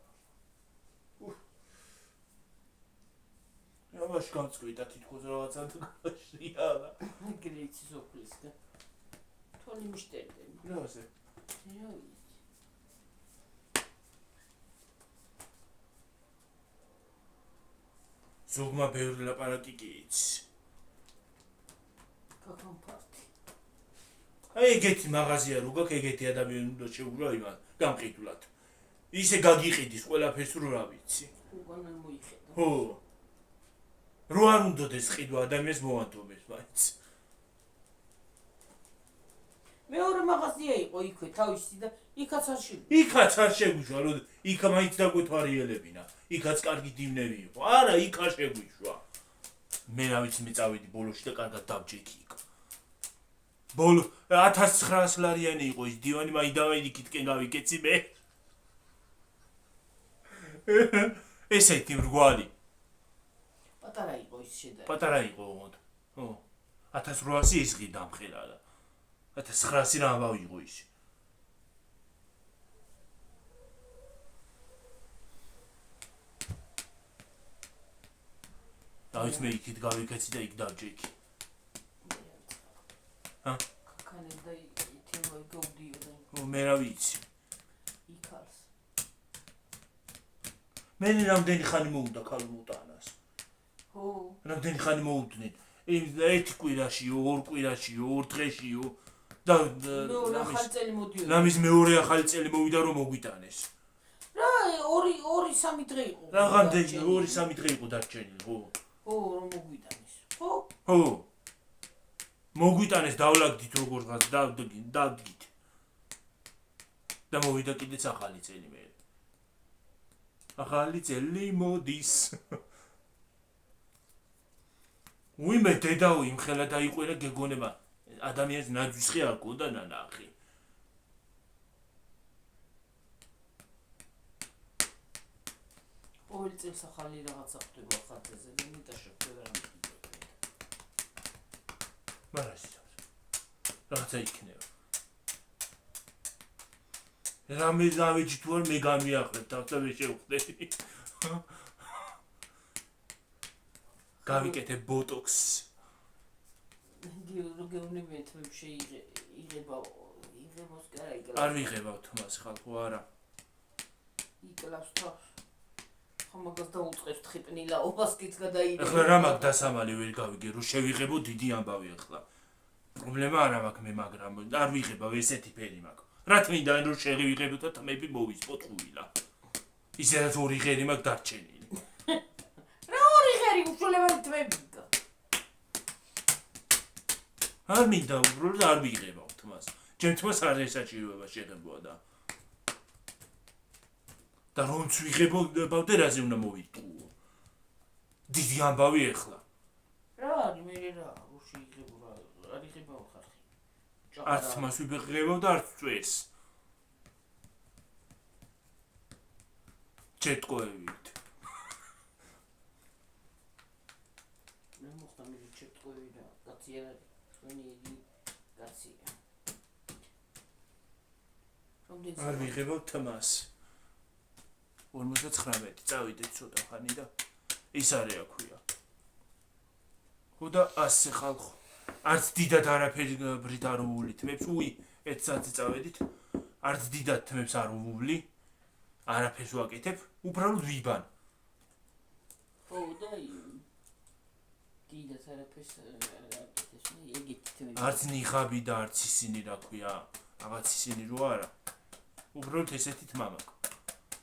Speaker 1: ამაში გამწყვიტა თითქოს რაღაცა და გამაჟრიალა.
Speaker 2: გრეიცი სოფლისკა. თოლი მიშტერდენ.
Speaker 1: რაზე? ზოგმა ბევრი ლაპარაკი კი იცის.
Speaker 2: კაკამპარტი.
Speaker 1: აი ეგეთი მაღაზია რო გაქვს, ეგეთი ადამიანი უნდა შეუგრა იმან გამყიდულად. ისე გაგიყიდის ყველაფერს რო რა ვიცი.
Speaker 2: უკან არ მოიხედა.
Speaker 1: ხო. რო არ უნდადეს ყიდვა ადამიანს მოვანტობეს მაინც.
Speaker 2: მეორე მაღაზია იყო იქვე თავისი და იქაც არ შეგვიძლია.
Speaker 1: იქაც არ შეგვიშვა, რომ იქ მაინც დაგვეთვალიერებინა. იქაც კარგი დივნები იყო. არა, იქ არ შეგვიშვა. მე რა ვიცი, მე წავიდი ბოლოში და კარგად დავჯექი იქ. ბოლო 1900 ლარიანი იყო ის დივანი, მაიდავაი იქითკენ გავიკეცი მე. ესეთი მრგვალი.
Speaker 2: პატარა იყო ის შედარება.
Speaker 1: პატარა იყო ოღონდ. ხო. 1800 ისღი დამხელა და 1900 რა ამბავი იყო ის. დავით მე იქით გავიკეცი და იქ დავჯექი. ჰა?
Speaker 2: კანედა ითევა გოდიოდა.
Speaker 1: მე რა ვიცი.
Speaker 2: იქაც.
Speaker 1: მე რამდენი ხანი მოუნდა ქალმუტანას.
Speaker 2: ხო.
Speaker 1: რამდენი ხანი მოუდნენ. ერთი კვირაშიო, ორ კვირაშიო, ორ დღეშიო და
Speaker 2: მეორე ახალი წელი მოდიოდა.
Speaker 1: რამის მეორე ახალი წელი მოვიდა რომ მოგვიტანეს.
Speaker 2: რა 2-3 დღე იყო.
Speaker 1: რაღაცა 2-3 დღე იყო დარჩენილი, ხო?
Speaker 2: ხო, რომ მოგვიტანეს. ხო?
Speaker 1: ხო. მოგვიტანეს დავლაგდით როგორღაც დავდგით. და მოვიდა კიდეც ახალი წელი მე. ახალი წელი მოდის. უიმე დედაო იმხელა დაიყვერა გეგონება ადამიანს ნაძვისხი არ გონდა ნანახი.
Speaker 2: ყოველ წელს ახალი რაღაცა ხდება ხარჯზე და მეტა შეხვდება რა.
Speaker 1: რაღაცა იქნება. რამე დავეჭი თუ არ მე გამიაყრებ და მე შევხვდები. გავიკეთე ბოტოქს.
Speaker 2: გეუბნები თმებში იღებავს კაი.
Speaker 1: არ ვიღებავთ მას ხალხო არა.
Speaker 2: იკლავს თავს. ხომაგას დაუწყებს თხიპნილაობას კიც გადაიდება.
Speaker 1: ახლა რა მაგ დასამალი ვერ გავიგე რომ შევიღებო დიდი ამბავი ახლა. პრობლემა არ მაქვს მე მაგრამ არ ვიღებავ ესეთი ფერი მაქვს. რა თქმა რომ შევიღებო და თმები მოვისპოთ ხუილა. ისედაც ორი ღერი მაქვს დარჩენილი.
Speaker 2: უშუალოდ თმები.
Speaker 1: არ მინდა უბრალოდ არ ვიღებავთ მას. ჩემთვის არ ესაჭიროება შეგებოა და რომც ვიღებავ და რაზე უნდა მოვიტყუო. დიდი ამბავი ახლა.
Speaker 2: რა არის მე რა უშეიღებო რა არ იღებავ ხარხი.
Speaker 1: არც მას ვიღებავ და არც წვეს. ჩეტკოებით. არ ვიღებავ თმას. 59 წავიდეთ ცოტა ხანი და ის არის აქვია. ხო და ასე ხალხო. არც დიდად არაფერი ბრით არ უვლით. მე უი 1 საათი წავედით. არც დიდად თმებს არ უვლი. არაფერს ვაკეთებ, უბრალოდ ვიბან.
Speaker 2: ხო და დიდად არაფერს აკეთებს, ეგეთი თემები.
Speaker 1: არც ნიღაბი და არც ისინი რა ქვია, რაღაც ისინი რო არა. უბრალოდ ესეთი თმა მაქვს.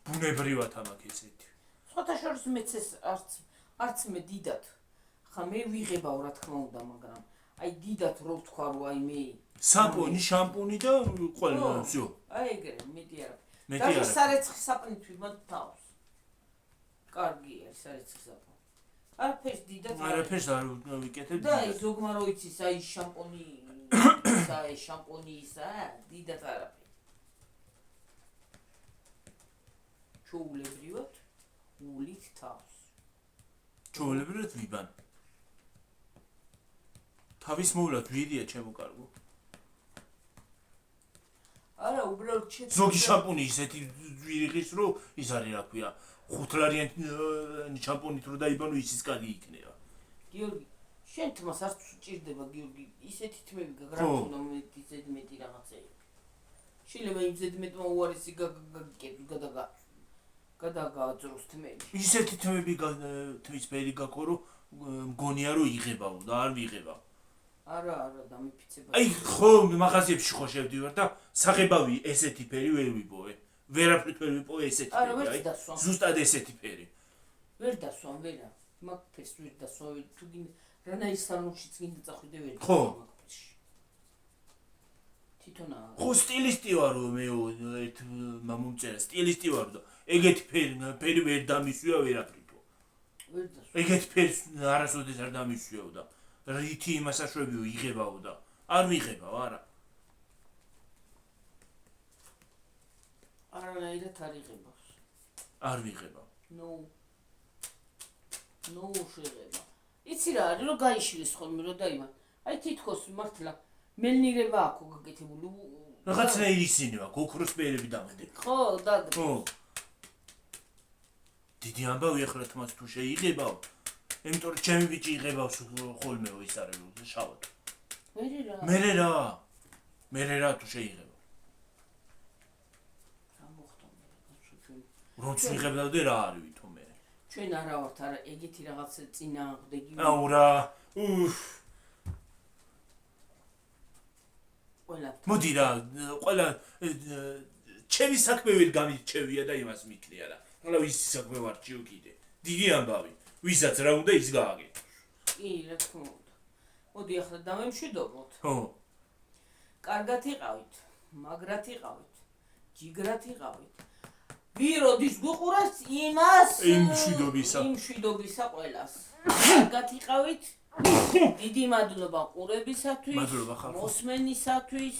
Speaker 1: ბუნებრივად ამაქვს ესეთი.
Speaker 2: სხვათა შორის მეც ეს არც მე დიდად. ხა მე ვიღებავ რა თქმა უნდა, მაგრამ აი დიდად რო ვთქვა რომ აი მე
Speaker 1: საპონი, შამპუნი და ყველა всё.
Speaker 2: აი ეგრე მეტი არა.
Speaker 1: მეტი
Speaker 2: და
Speaker 1: არა.
Speaker 2: სარეცხი საპონით ვიბან თავს. კარგი არის სარეცხი საპონი. არაფერს დიდად
Speaker 1: არაფერს არ ვიკეთებ.
Speaker 2: და აი ზოგმა რო იცის აი შამპონი აი შამპონი ისა დიდად არაფერი. ჩაულებრივად ულით თავს.
Speaker 1: ჩაულებრივად ვიბან. თავის მოვლად ვიდია ჩემო კარგო.
Speaker 2: არა უბრალოდ
Speaker 1: ზოგი შამპუნი ისეთი ვიღის რომ ის არის რა ქვია 5 ლარიანი შამპუნით რო დაიბანო ისიც კარგი იქნება.
Speaker 2: გიორგი შენ თმას არც უჭირდება გიორგი ისეთი თმები გაგრაფუნა მეტი რაღაცეები. შეიძლება იმ ზედმეტმა უარესი გადაგაძროს თმები.
Speaker 1: ისეთი თმები თვის ფერი გაქო რომ მგონია რომ იღებავ და არ ვიღებავ.
Speaker 2: არა დამიფიცება.
Speaker 1: აი ხო მაღაზიებში ხო შევდივარ და საღებავი ესეთი ფერი ვერ ვიპოვე. ვერაფრით ვერ ვიპოვე ესეთი ფერი. აი ზუსტად ესეთი ფერი.
Speaker 2: ვერ დასვამ ვერა. მაგ ფერს ვერ დასვამ თუ გინდა რანაირ სალონშიც გინდა წახვიდე ვერ
Speaker 1: ხო.
Speaker 2: მაგ ფერში. თვითონა
Speaker 1: ხო სტილისტი ვარ მე ერთ მომწერა სტილისტი ვარ და ეგეთი ფერი ვერ დამისვია ვერაფრითო.
Speaker 2: ვერ დასვამ.
Speaker 1: ეგეთი ფერს არასოდეს არ დამისვიაო და რითი იმასაშვებიო იღებაო და არ ვიღებავ არა.
Speaker 2: არანაირად არ იღებავს.
Speaker 1: არ ვიღებავ.
Speaker 2: ნუ შეღება. იცი რა არის რომ გაიშლის ხოლმე რომ დაიმან. აი თითქოს მართლა მელნირება აქვს გაკეთებული.
Speaker 1: რაღაცნაირი ისინი აქვს ოქროს ფერები დამდგენ.
Speaker 2: ხო და
Speaker 1: ხო. დიდი ამბავი ახლა თმას თუ შეიღებავ. იმიტომ რომ ჩემი ბიჭი იღებავს ხოლმე ის არის შავად. მერე რა თუ შეიღებავ.
Speaker 2: რა მოხდა მე ჩვენ
Speaker 1: რომც ვიღებდავდე რა არის ვითომ მე.
Speaker 2: ჩვენ არა ვართ არა ეგეთი რაღაც წინააღმდეგი.
Speaker 1: აუ რა. მოდი რა ყველა ჩემი საქმე ვერ გამიჩევია და იმას მიქნია რა. ყველა ის საქმე ვარჩიო კიდე. დიდი ამბავი. ვისაც რა უნდა ის გააკეთოს.
Speaker 2: კი, რა თქმა უნდა. მოდი ახლა დამემშვიდობოთ.
Speaker 1: ხო.
Speaker 2: კარგად იყავით, მაგრად იყავით, ჯიგრად იყავით. ვიროდის გუყურებს იმას
Speaker 1: იმ მშვიდობისა
Speaker 2: ყველას. კარგად იყავით. დიდი მადლობა ყურებისათვის, მოსმენისათვის,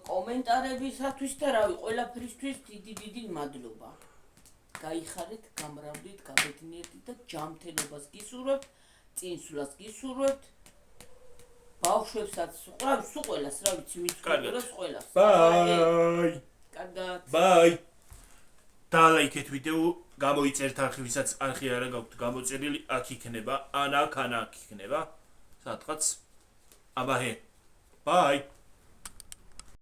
Speaker 2: კომენტარებისათვის და რავი, ყველაფრისთვის დიდი მადლობა. გაიხარეთ, გამრავლით, გაბედნიერდით და ჯანმრთელობას გისურვებთ, წინსვლას გისურვებთ. ბავშვებსაც, სულ ყველას, რა ვიცი, მის ყველას.
Speaker 1: ბაი.
Speaker 2: კარგად.
Speaker 1: ბაი. დალაიქეთ ვიდეო, გამოიწერთ არქივისაც, არქი არა გაქვთ გამოწერილი, აქ იქნება, ან აქ იქნება. სადღაც. აბა ჰე. ბაი.